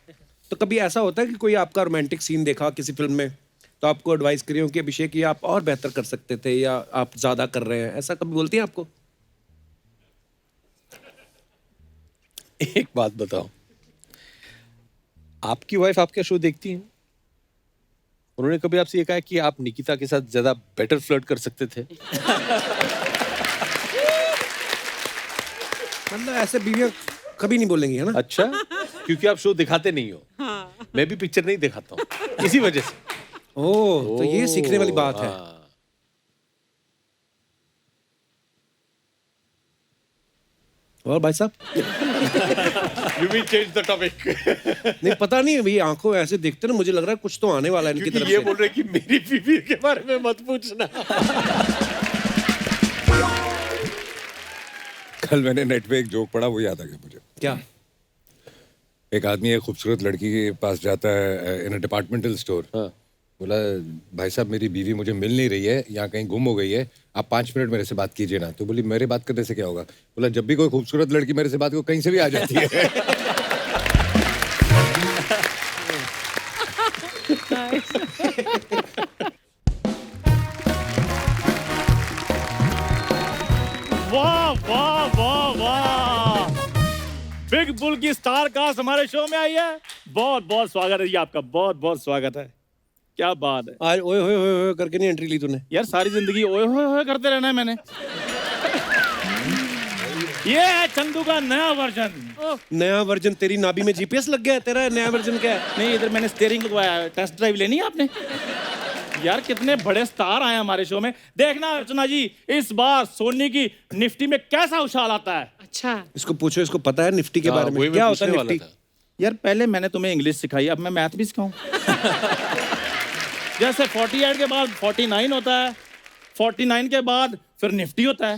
तो कभी ऐसा होता है कि कोई आपका रोमांटिक सीन देखा किसी फिल्म में तो आपको एडवाइस करी हो कि अभिषेक ये आप और बेहतर कर सकते थे या आप ज्यादा कर रहे हैं, ऐसा कभी बोलती हैं आपको? एक बात बताओ, आपकी वाइफ आपका शो देखती है? उन्होंने कभी आपसे ये कहा कि आप निकिता के साथ ज्यादा बेटर फ्लर्ट कर सकते थे? मतलब ऐसे बीवियां कभी नहीं बोलेंगी, है ना? अच्छा, क्योंकि आप शो दिखाते नहीं हो। मैं भी पिक्चर नहीं दिखाता हूँ इसी वजह से। ओह, तो ये सीखने वाली बात है। हाँ। और भाई साहब You mean change the topic? नहीं पता नहीं, अभी आंखों ऐसे देखते ना, मुझे लग रहा है कुछ तो आने वाला है इनकी क्योंकि तरफ ये से। बोल रहे कि मेरी बीवी के बारे में मत पूछना। कल मैंने नेट पे एक जोक पढ़ा, वो याद आ गया मुझे। क्या? एक आदमी एक खूबसूरत लड़की के पास जाता है इन अ डिपार्टमेंटल स्टोर। बोला भाई साहब मेरी बीवी मुझे मिल नहीं रही है, यहाँ कहीं गुम हो गई है, आप 5 मिनट मेरे से बात कीजिए ना। तो बोली मेरे बात करने से क्या होगा? बोला जब भी कोई खूबसूरत लड़की मेरे से बात को कहीं से भी आ जाती है। वाह वाह वाह वाह, बिग बुल की स्टार कास्ट हमारे शो में आई है। बहुत बहुत स्वागत है जी आपका, बहुत बहुत स्वागत है। क्या बात है आज ओए होए होए होए करके नहीं एंट्री ली तूने? यार, सारी जिंदगी ओए होए होए करते रहना है मैंने। ये है चंदू का नया वर्जन। नया वर्जन? तेरी नाभि में जीपीएस लग गया है, तेरा नया वर्जन क्या है? नहीं, इधर मैंने स्टीयरिंग लगवाया है। टेस्ट ड्राइव लेनी है आपने? यार कितने बड़े स्टार आए हमारे शो में। देखना अर्चना जी, इस बार सोनी की निफ्टी में कैसा उछाल आता है। अच्छा, इसको पूछो, इसको पता है निफ्टी के बारे में? वही मैं क्या होता है पूछने वाला निफ्टी? था। यार पहले मैंने तुम्हें इंग्लिश सिखाई, अब मैं मैथ भी सिखाऊं? जैसे 48 के बाद 49 होता है, 49 के बाद फिर निफ्टी होता है।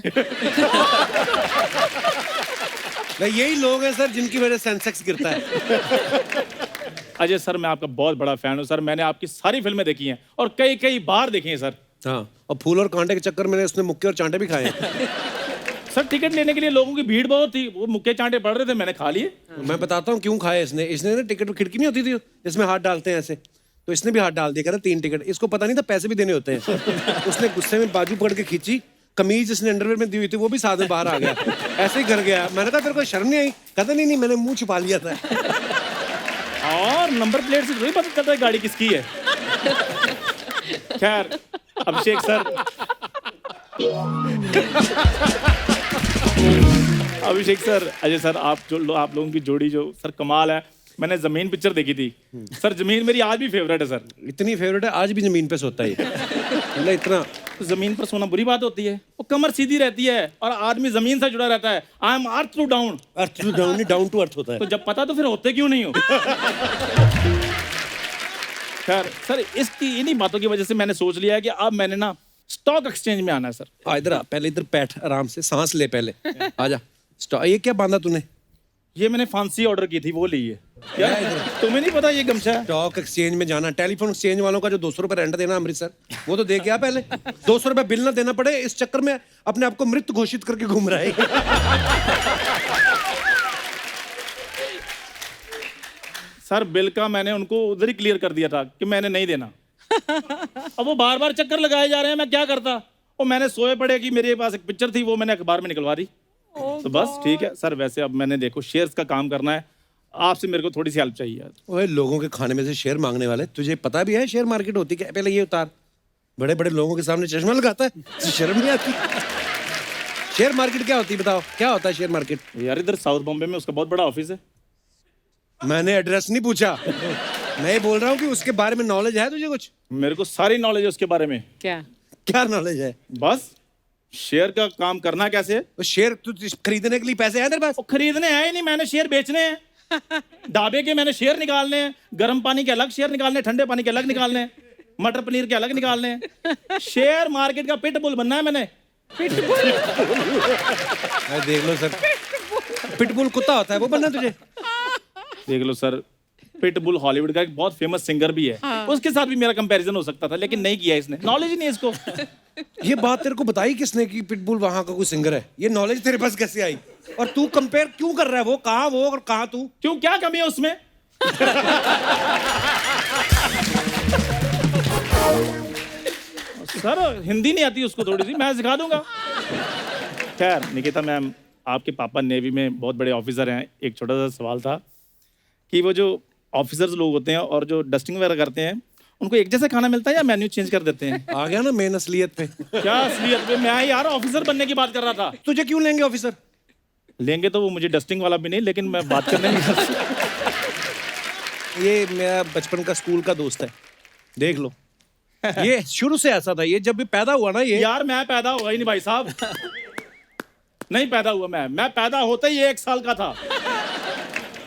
भाई यही लोग हैं सर जिनकी वजह से सेंसेक्स गिरता है। अजय सर, मैं आपका बहुत बड़ा फैन हूँ सर। मैंने आपकी सारी फिल्में देखी हैं और कई कई बार देखी हैं सर। हाँ, और फूल और कांटे के चक्कर में उसने मुक्के और चांटे भी खाए हैं। सर टिकट लेने के लिए लोगों की भीड़ बहुत थी, वो मुक्के चांटे पड़ रहे थे, मैंने खा लिए। मैं बताता हूँ क्यों खाए इसने। इसने ना टिकट खिड़की नहीं होती थी जिसमें हाथ डालते हैं ऐसे, तो इसने भी हाथ डाल दिया, 3 टिकट। इसको पता नहीं था पैसे भी देने होते हैं। उसने गुस्से में बाजू पकड़ के खींची, कमीज इसने अंडरवेयर में दी हुई थी वो भी साथ में बाहर आ गया, ऐसे ही कर गया। मैंने कहा तेरे को शर्म नहीं आई? कहता नहीं नहीं, मैंने मुंह छुपा लिया था। और नंबर प्लेट से थोड़ी पता चलता है गाड़ी किसकी है। खैर अभिषेक सर, अभिषेक सर, अजय सर, आप लोगों की जोड़ी जो सर कमाल है। मैंने जमीन पिक्चर देखी थी सर, जमीन मेरी आज भी फेवरेट है सर। इतनी फेवरेट है आज भी जमीन पे सोता है। मतलब इतना जमीन पर सोना बुरी बात होती है, वो कमर सीधी रहती है और आदमी जमीन से जुड़ा रहता है। I am earth to down. Earth to down नहीं, डाउन टू अर्थ होता है। तो जब पता तो फिर होते क्यों नहीं हो? खैर सर, इसकी इन्हीं बातों की वजह से मैंने सोच लिया है कि अब मैंने ना स्टॉक एक्सचेंज में आना है सर। इधर आ, पहले इधर बैठ, आराम से सांस ले पहले। आजा। ये क्या बांधा तूने? ये मैंने फांसी ऑर्डर की थी, वो ली है। क्या तुम्हें नहीं पता ये गमछा है? स्टॉक एक्सचेंज में जाना, टेलीफोन एक्सचेंज वालों का जो 200 रुपए रेंट देना अमृतसर, वो तो दे के आ पहले। 200 रुपए बिल ना देना पड़े, इस चक्कर में अपने आप को मृत घोषित करके घूम रहा है। सर बिल का मैंने उनको उधर ही क्लियर कर दिया था कि मैंने नहीं देना। अब वो बार बार चक्कर लगाए जा रहे हैं, मैं क्या करता? वो मैंने सोए पड़े कि मेरे पास एक पिक्चर थी, वो मैंने अखबार में निकलवा दी। तो बस ठीक है सर। वैसे अब मैंने देखो शेयर्स का काम करना है, आपसे मेरे को थोड़ी सी हेल्प चाहिए। ओए, लोगों के खाने में से शेयर मांगने वाले, तुझे पता भी है शेयर मार्केट होती क्या? पहले ये उतार। बड़े बड़े लोगों के सामने चश्मा लगाता है, शर्म नहीं आती? शेयर मार्केट क्या होती है, बताओ क्या होता है शेयर मार्केट? यार इधर साउथ बॉम्बे में उसका बहुत बड़ा ऑफिस है। मैंने एड्रेस नहीं पूछा, मैं ये बोल रहा हूँ कि उसके बारे में नॉलेज है तुझे कुछ? मेरे को सारी नॉलेज है उसके बारे में। क्या क्या नॉलेज है? बस शेयर का काम करना कैसे है। तो शेयर तू खरीदने के लिए पैसे हैं तेरे पास? वो खरीदने हैं ही नहीं, मैंने शेयर बेचने हैं। ढाबे के मैंने शेयर निकालने हैं, गर्म पानी के अलग शेयर निकालने हैं, ठंडे पानी के अलग निकालने हैं, मटर पनीर के अलग निकालने हैं। शेयर मार्केट का पिटबुल बनना है मैंने। देख लो सर, पिटबुल कुत्ता होता है, वो बनना तुझे? देख लो सर, पिटबुल हॉलीवुड का एक बहुत फेमस सिंगर भी है। उसके साथ भी मेरा कंपैरिजन हो सकता था, लेकिन नहीं किया इसने। नॉलेज ही नहीं है इसको। ये बात तेरे को बताई किसने कि पिटबुल वहां का कोई सिंगर है? ये नॉलेज तेरे पास कैसे आई? और तू कंपेयर क्यों कर रहा है? वो कहाँ वो और कहाँ तू? क्यों, क्या कमी है उसमें? सर हिंदी नहीं आती उसको थोड़ी सी, मैं सिखा दूंगा। खैर निकिता मैम, आपके पापा नेवी में बहुत बड़े ऑफिसर हैं। एक छोटा सा सवाल था कि वो जो ऑफिसर्स लोग होते हैं और जो डस्टिंग वगैरह करते हैं, उनको एक जैसा खाना मिलता है या मेन्यू चेंज कर देते हैं? आ गया ना मेन असलियत पे। क्या असलियत पे? मैं यार ऑफिसर बनने की बात कर रहा था। तुझे क्यों लेंगे ऑफिसर? लेंगे तो वो मुझे डस्टिंग वाला भी नहीं, लेकिन मैं बात करने की। ये मेरा बचपन का स्कूल का दोस्त है, देख लो। ये शुरू से ऐसा था, ये जब भी पैदा हुआ ना, ये यार मैं पैदा हुआ ही नहीं भाई साहब। नहीं पैदा हुआ मैं पैदा होते ही 1 साल का था।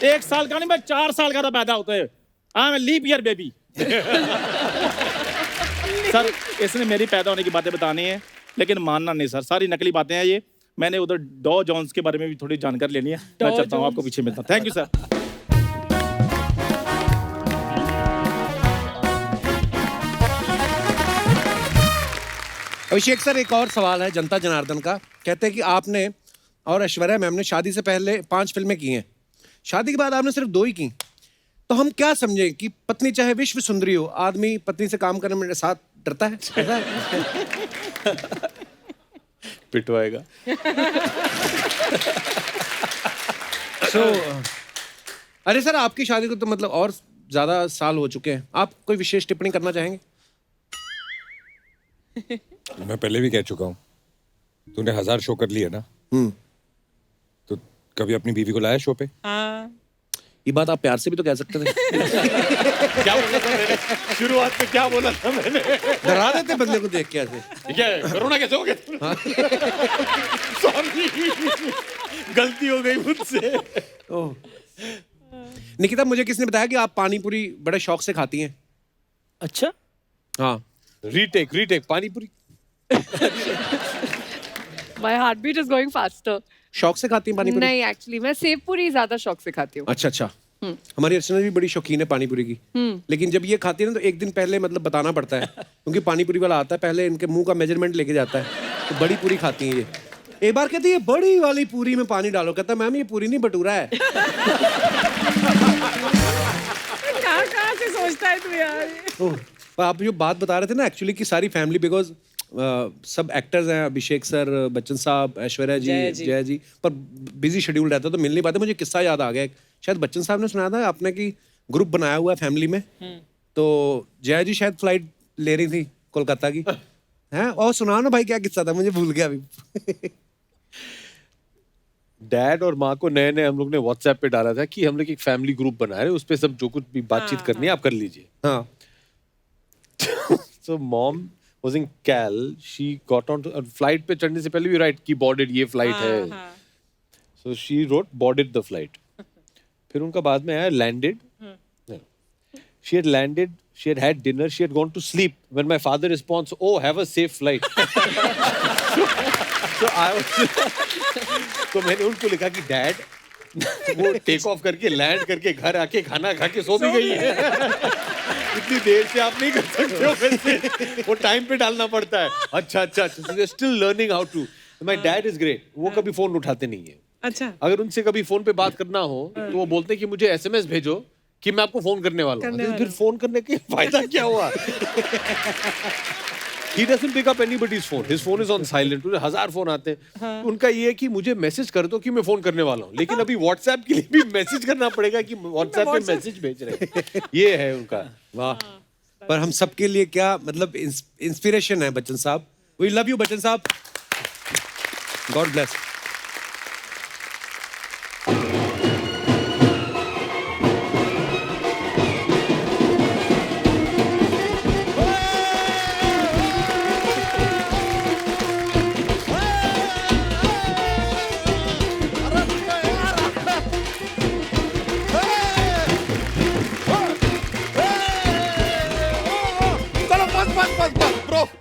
1 साल का नहीं, मैं 4 साल का था पैदा होते। मैं लीप ईयर बेबी। सर इसने मेरी पैदा होने की बातें बतानी है, लेकिन मानना नहीं सर, सारी नकली बातें हैं ये। मैंने उधर डॉ जॉन्स के बारे में भी थोड़ी जानकारी लेनी है। मैं चलता हूँ, आपको पीछे मिलता हूँ। Thank you sir. Abhishek sir, एक और सवाल है जनता जनार्दन का। कहते हैं कि आपने और ऐश्वर्या मैम ने शादी से पहले 5 फिल्में की हैं, शादी के बाद आपने सिर्फ 2 ही की। तो हम क्या समझें कि पत्नी चाहे विश्व सुंदरी हो, आदमी पत्नी से काम करने में साथ डरता है? ऐसा है? पिटवाएगा। अरे सर, आपकी शादी को तो मतलब और ज्यादा साल हो चुके हैं, आप कोई विशेष टिप्पणी करना चाहेंगे? मैं पहले भी कह चुका हूँ, तूने 1000 शो कर लिए ना, तो कभी अपनी बीवी को लाया शो पे? ये बात आप प्यार से भी तो कह सकते थे। क्या बोला था मैंने? शुरुआत में क्या बोला था मैंने? डरा देते बंदे को देख के ऐसे। क्या कोरोना कैसे हो गया? सॉरी, गलती हो गई मुझसे। ओह। निकिता, मुझे किसने बताया कि आप पानी पूरी बड़े शौक से खाती हैं? अच्छा, हाँ। रीटेक पानी पूरी। My heartbeat is going faster. शौक से खाती हैं पानी पूरी? नहीं, एक्चुअली मैं सेव पूरी ज्यादा शौक से खाती हूँ। अच्छा। हमारी अर्चना भी बड़ी शौकीन है पानी पूरी की, लेकिन जब ये खाती है ना तो एक दिन पहले मतलब बताना पड़ता है, क्योंकि पानी पूरी वाला आता है, पहले इनके मुंह का मेजरमेंट लेके जाता है। तो बड़ी पूरी खाती हैं ये। एक बार कहती है बड़ी वाली पूरी में पानी डालो, कहता मैम ये पूरी नहीं भटूरा है। कहाँ से सोचता है तू यार? पर आप जो बात बता रहे थे ना एक्चुअली कि सारी फैमिली, बिकॉज सब एक्टर्स हैं, अभिषेक सर, बच्चन साहब, ऐश्वर्या जी, जया जी, पर बिजी शेड्यूल रहता है तो मिल नहीं पाते। मुझे किस्सा याद आ गया, शायद बच्चन साहब ने सुनाया था आपने कि ग्रुप बनाया हुआ है फैमिली में, तो जया जी शायद फ्लाइट ले रही थी कोलकाता की, हैं? और सुनाओ ना भाई, क्या किस्सा था, मुझे भूल गया अभी। डैड और माँ को नए नए हम लोग ने व्हाट्सएप पे डाला था कि हम लोग एक फैमिली ग्रुप बना रहे हैं, उस पे सब जो कुछ भी बातचीत करनी है आप कर लीजिए। हाँ। So mom was in Cal. She got on flight पे चढ़ने से पहले भी write कि boarded ये flight है. So she wrote boarded the flight. फिर उनका बाद में आया landed. She had landed. She had dinner. She had gone to sleep. When my father responds, "Oh, have a safe flight." so I was. तो मैंने उनको लिखा कि डैड वो टेक ऑफ करके लैंड करके घर आके खाना खा के सो भी गई है. इतनी देर से आप नहीं कर सकते हो वैसे. वो टाइम पे डालना पड़ता है. अच्छा still learning how to. My dad is great. वो कभी फोन उठाते नहीं है. अच्छा. अगर उनसे कभी फोन पे बात करना हो तो वो बोलते हैं कि मुझे एसएमएस भेजो कि मैं आपको फोन करने वाला हूँ. फिर फोन करने के फायदा क्या हुआ? He doesn't pick up anybody's phone. His phone is on silent. उन्हें 1000 फोन आते हैं. उनका ये है कि मुझे मैसेज कर दो कि मैं फोन करने वाला हूँ. लेकिन अभी WhatsApp के लिए भी मैसेज करना पड़ेगा कि WhatsApp पे मैसेज भेज रहे हैं. ये है उनका. वाह. पर हम सबके लिए क्या मतलब इंस्पिरेशन है बच्चन साहब. वी लव यू बच्चन साहब. God bless.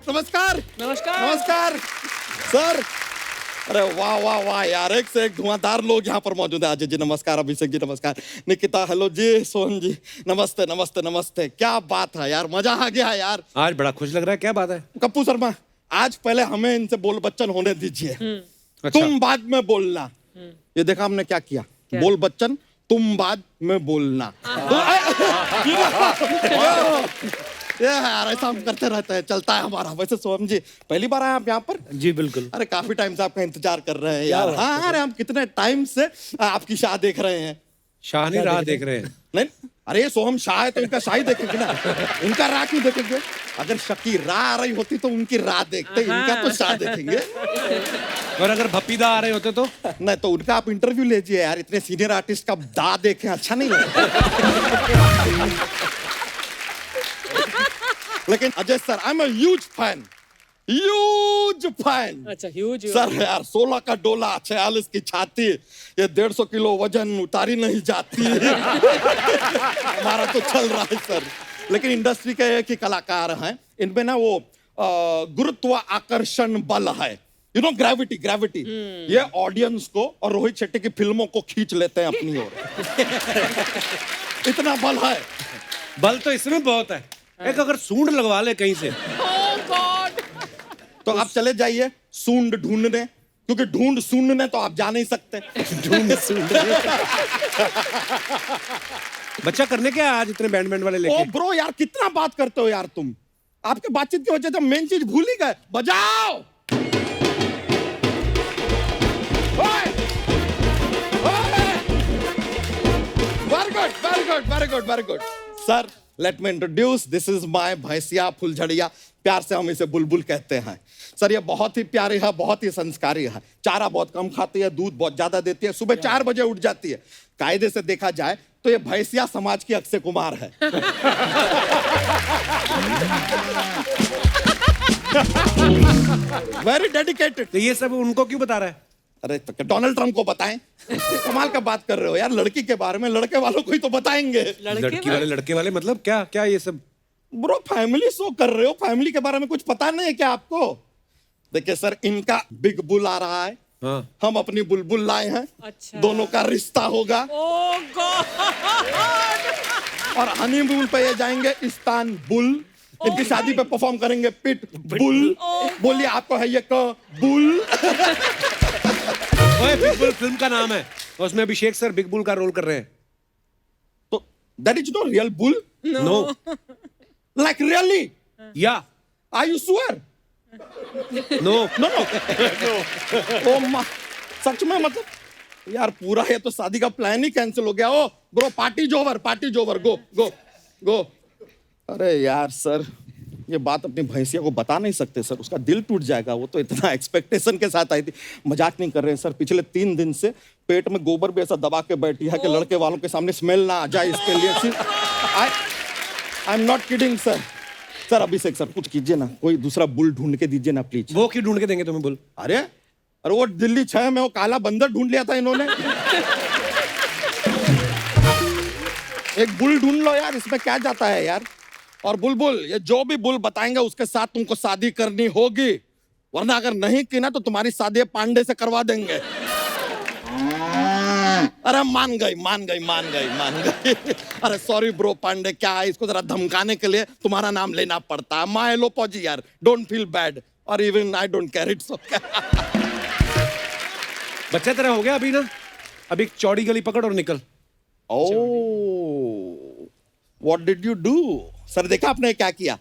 नमस्कार. नमस्कार. सर. अरे वाह वाह वाह यार, एक से एक धुआंधार लोग यहाँ पर मौजूद है. अजय जी नमस्कार, अभिषेक जी नमस्कार, निकिता हेलो जी, सोहन जी नमस्ते नमस्ते नमस्ते. क्या बात है यार, मजा आ गया यार. आज बड़ा खुश लग रहा है. क्या बात है? कप्पू शर्मा, आज पहले हमें इनसे बोल बच्चन होने दीजिए. अच्छा. तुम बाद में बोलना. ये देखा हमने क्या किया. बोल बच्चन, तुम बाद में बोलना. ये यार ऐसा हम करते रहते हैं, चलता है हमारा. वैसे सोहम जी पहली बार आए आप यहाँ पर? जी बिल्कुल. अरे काफी टाइम से आपका इंतजार कर रहे हैं यार. हाँ अरे हम कितने टाइम से आपकी शाह देख रहे हैं. शाह नहीं राह देख रहे हैं. नहीं, अरे ये सोहम शाह है तो इनका शाह ही देखेंगे ना. इनका राह क्यों देखेंगे? अगर शकी राह आ रही होती तो उनकी राह देखते, इनका तो शाह देखेंगे. और अगर भपीदा आ रहे होते तो? नहीं तो उनका आप इंटरव्यू लीजिए यार. इतने सीनियर आर्टिस्ट का दा देखें, अच्छा नहीं लगता. लेकिन Ajay sir, I am a huge fan. अच्छा ह्यूज. सर यार 16 का डोला, 46 की छाती, ये 150 किलो वजन उतारी नहीं जाती. हमारा तो चल रहा है सर. लेकिन इंडस्ट्री के एक ही कलाकार हैं, इनमें ना वो गुरुत्व आकर्षण बल है. You know gravity. ये ऑडियंस को और रोहित शेट्टी की फिल्मों को खींच लेते हैं अपनी ओर. इतना बल है. बल तो इसमें बहुत है. एक अगर सूंड लगवा ले कहीं से. तो आप चले जाइए सूंड ढूंढने, क्योंकि ढूंढ सूंढने तो आप जा नहीं सकते. ढूंढ सूंड. बच्चा करने क्या है आज इतने बैंड वाले लेके? ओ ब्रो यार, कितना बात करते हो यार तुम. आपके बातचीत की वजह से मेन चीज भूल ही गए. बजाओ. Very good. Sir let me introduce, this is my भैंसिया फुलझड़िया. प्यार से हम इसे बुलबुल कहते हैं. सर ये बहुत ही प्यारी है, बहुत ही संस्कारी है. चारा बहुत कम खाती है, दूध बहुत ज्यादा देती है, सुबह 4 बजे उठ जाती है. कायदे से देखा जाए तो ये भैंसिया समाज की अक्षय कुमार है. Very dedicated. तो ये सब उनको क्यों बता रहा है? अरे तो डोनाल्ड ट्रम्प को बताएं. कमाल का बात कर रहे हो यार. लड़की के बारे में लड़के वालों को ही तो बताएंगे. लड़के वाले मतलब क्या क्या ये सब? ब्रो फैमिली शो कर रहे हो, फैमिली के बारे में कुछ पता नहीं है क्या आपको? देखिए सर, इनका बिग बुल आ रहा है. हाँ. हम अपनी बुलबुल लाए हैं. अच्छा. दोनों का रिश्ता होगा. ओह गॉड. और हनीमून पे ये जाएंगे इस्तानबुल. इनकी शादी पे परफॉर्म करेंगे पिट बुल. बोलिए आपको है ये बुल. ओए बिग बुल फिल्म का नाम है, उसमें अभिषेक सर बिग बुल का रोल कर रहे हैं. तो that is no real bull. No. Like really. Yeah. Are you sure? No. No. ओ सच में मतलब यार पूरा ये तो शादी का प्लान ही कैंसिल हो गया. ओ ब्रो पार्टी जोवर. गो. अरे यार सर, ये बात अपनी भैंसिया को बता नहीं सकते सर, उसका दिल टूट जाएगा. वो तो इतना एक्सपेक्टेशन के साथ आई थी. मजाक नहीं कर रहे हैं सर. पिछले 3 दिन से पेट में गोबर भी ऐसा दबा के बैठी है कि लड़के वालों के सामने स्मेल ना आ जाए, इसके लिए. I am not kidding sir. Sir Abhishek sir कुछ कीजिए ना, कोई दूसरा बुल ढूंढ के दीजिए ना प्लीज। वो क्यों ढूंढ के देंगे तुम्हें बुल? अरे अरे वो दिल्ली 6 में वो काला बंदर ढूंढ लिया था इन्होंने। एक बुल ढूंढ लो यार, इसमें क्या जाता है यार। और बुलबुल, ये जो भी बुल बताएंगे उसके साथ तुमको शादी करनी होगी, वरना अगर नहीं की ना तो तुम्हारी शादी पांडे से करवा देंगे। अरे मान गई मान गई मान गई मान गई। अरे सॉरी ब्रो पांडे, क्या है इसको जरा धमकाने के लिए तुम्हारा नाम लेना पड़ता है। माय लोपोजी यार, डोंट फील बैड और even I don't care, it's okay. बच्चा तेरा हो गया अभी ना, अभी एक चौड़ी गली पकड़ और निकल। Oh what did you do? Sir देखा आपने क्या किया,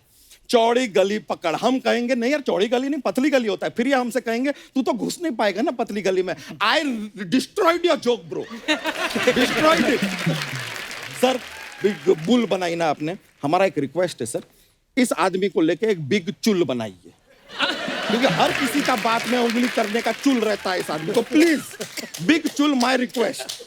चौड़ी गली पकड़। हम कहेंगे नहीं यार चौड़ी गली नहीं पतली गली होता है, फिर ये हमसे कहेंगे तू तो घुस नहीं पाएगा ना पतली गली में। I destroyed your joke bro, destroyed it. Sir big bull बनाई ना आपने, हमारा एक रिक्वेस्ट है सर, इस आदमी को लेके एक बिग चुल बनाइए, क्योंकि हर किसी का बात में उंगली करने का चुल रहता है इस आदमी को। प्लीज बिग चुल, माय रिक्वेस्ट।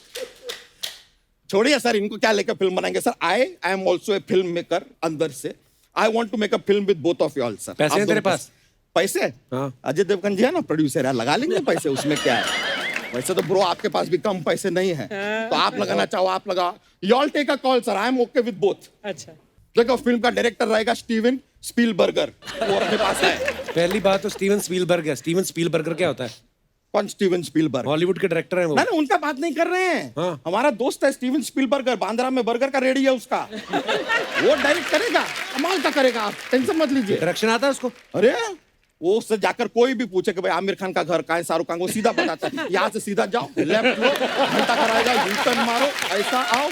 छोड़िए सर इनको, क्या लेकर फिल्म बनाएंगे sir. I am also a filmmaker अंदर से। I want to make a film with both of you all sir. पैसे हैं तेरे पास? पैसे? हाँ। अजय देवगन जी है ना प्रोड्यूसर है, लगा लेंगे पैसे, उसमें क्या है। वैसे तो ब्रो आपके पास भी कम पैसे नहीं है, तो आप लगाना चाहो आप लगाओ। You all take a call sir, I am okay with both. अच्छा देखो फिल्म का डायरेक्टर रहेगा स्टीवन स्पीलबर्गर, वो अपने पास है। पहली बात तो स्टीवन स्पीलबर्ग है। स्टीवन स्पीलबर्गर क्या होता है? कौन स्टीवन स्पीलबर्ग? हॉलीवुड के डायरेक्टर हैं वो। नहीं उनका बात नहीं कर रहे हैं। हाँ। हमारा दोस्त है स्टीवन स्पीलबर्गर, बांद्रा में बर्गर का रेडी है उसका। वो डायरेक्ट करेगा, कमाल का करेगा, आप टेंशन मत लीजिए। डायरेक्शन आता है उसको? अरे वो उससे जाकर कोई भी पूछे कि भाई आमिर खान का घर कहाँ है, शाहरुख खान, वो सीधा बताता है यहाँ से सीधा जाओ, लेफ्ट लो, घंटा कराएगा, यू-टर्न मारो, ऐसा आओ।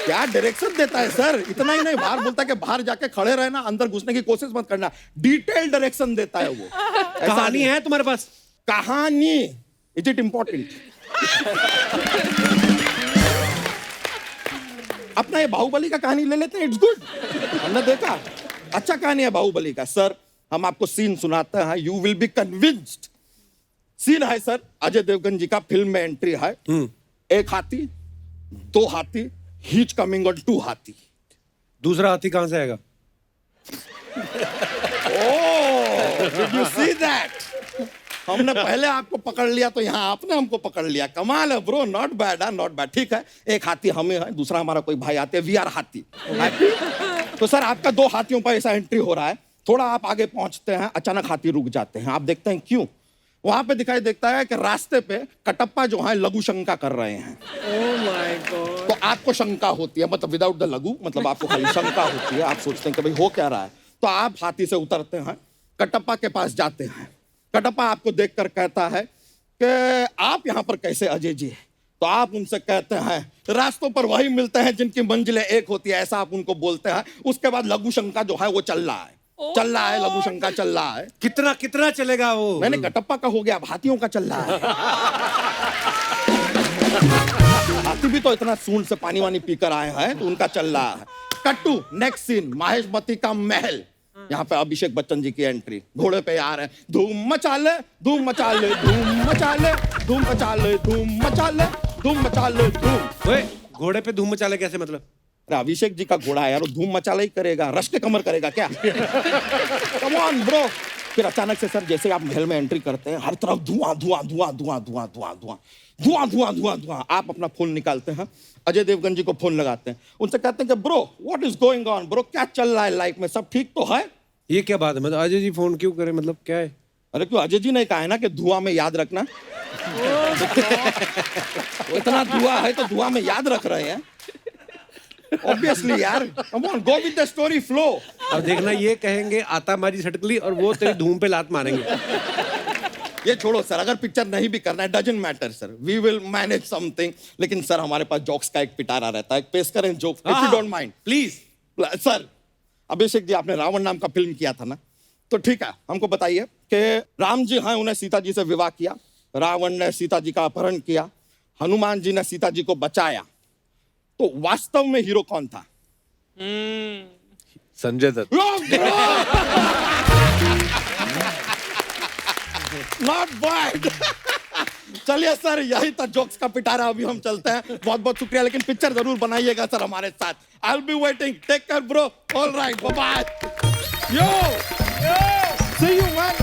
क्या डायरेक्शन देता है सर। इतना ही नहीं, बाहर बोलता है कि बाहर जाके खड़े रहना, अंदर घुसने की कोशिश मत करना। डिटेल डायरेक्शन देता है वो। कहानी है तुम्हारे पास? कहानी इज इट इंपॉर्टेंट? अपना ये बाहुबली का कहानी ले लेते हैं, इट्स गुड। हमने देखा अच्छा कहानी है बाहुबली का। सर हम आपको सीन सुनाते हैं, you will be convinced. Scene है सर, अजय देवगन जी का फिल्म में एंट्री है। एक हाथी, 2 हाथी, हीच कमिंग ऑन 2 हाथी। दूसरा हाथी कहां से आएगा? ओह डिड यू सी दैट? हमने पहले आपको पकड़ लिया तो यहाँ आपने हमको पकड़ लिया। कमाल है bro, not bad, not bad. ठीक है, एक हाथी हमें है, दूसरा हमारा कोई भाई आते हैं, वी आर हाथी। तो सर आपका 2 हाथियों पर ऐसा एंट्री हो रहा है। थोड़ा आप आगे पहुंचते हैं, अचानक हाथी रुक जाते हैं। आप देखते हैं क्यों? वहां पे दिखाई देता है कि रास्ते पे कटप्पा जो है लघु शंका कर रहे हैं। Oh my God. तो आपको शंका होती है, मतलब विदाउट द लघु, मतलब आपको खाली शंका होती है। आप सोचते हैं कि भाई हो क्या रहा है। तो आप हाथी से उतरते हैं, कटप्पा के पास जाते हैं। कटप्पा आपको देखकर कहता है कि आप यहाँ पर कैसे अजय जी? तो आप उनसे कहते हैं रास्तों पर वही मिलते हैं जिनकी मंजिलें एक होती है, ऐसा आप उनको बोलते हैं। उसके बाद लघु शंका जो है वो चल रहा है, चल रहा है, लघु शंका चल रहा है। कितना कितना चलेगा वो? मैंने कटप्पा का हो गया, अब हाथियों का चल रहा है। हाथी भी तो इतना सूंड से पानी वानी पीकर आए हैं, तो उनका चल रहा है। कट्टू नेक्स्ट सीन, महेशमती का महल। यहाँ पे अभिषेक बच्चन जी की एंट्री, घोड़े पे आ रहे हैं। धूम मचा ले, धूम मचा ले, धूम मचा ले, धूम मचा ले, धूम मचा ले, धूम मचा ले, धूम। ओए, घोड़े पे धूम मचा ले कैसे मतलब? अरे अभिषेक जी का घोड़ा है यार, वो धूम मचाला ही करेगा, रश के कमर करेगा क्या? Come on bro. फिर अचानक से सर जैसे आप महल में एंट्री करते हैं, हर तरफ धुआं धुआं धुआं धुआं धुआं धुआं धुआं धुआं धुआं धुआं धुआं। आप अपना फोन निकालते हैं, अजय देवगन जी को फोन लगाते हैं, उनसे कहते हैं कि bro what is going on bro, क्या चल रहा है लाइफ में, सब ठीक तो है? ये क्या बात है? मतलब अजय जी फोन क्यों करे, मतलब क्या है? अरे क्यों, अजय जी ने कहा है ना कि धुआं में याद रखना। इतना धुआं है तो धुआं में याद रख रहे हैं ऑब्वियसली यार। Come on, go with the story flow. और देखना ये कहेंगे आता मारी सटकली और वो तेरी धूम पे लात मारेंगे। ये छोड़ो सर, अगर पिक्चर नहीं भी करना है doesn't matter sir, we will manage something. लेकिन सर हमारे पास जोक्स का एक पिटारा रहता है, पेश करें joke if you don't mind please. Sir Abhishek ji आपने रावण नाम का फिल्म किया था ना, तो ठीक है हमको बताइए कि राम जी हैं, उन्हें सीता जी से विवाह किया, रावण ने सीता जी का अपहरण किया, हनुमान जी ने सीता जी को बचाया, तो वास्तव में हीरो कौन था? संजय दत्त। Not bad. चलिए सर, यही था जोक्स का पिटारा। अभी हम चलते हैं, बहुत बहुत शुक्रिया, लेकिन पिक्चर जरूर बनाइएगा सर हमारे साथ। I will be waiting. Take care bro. All right, bye bye. Yo! See you, man.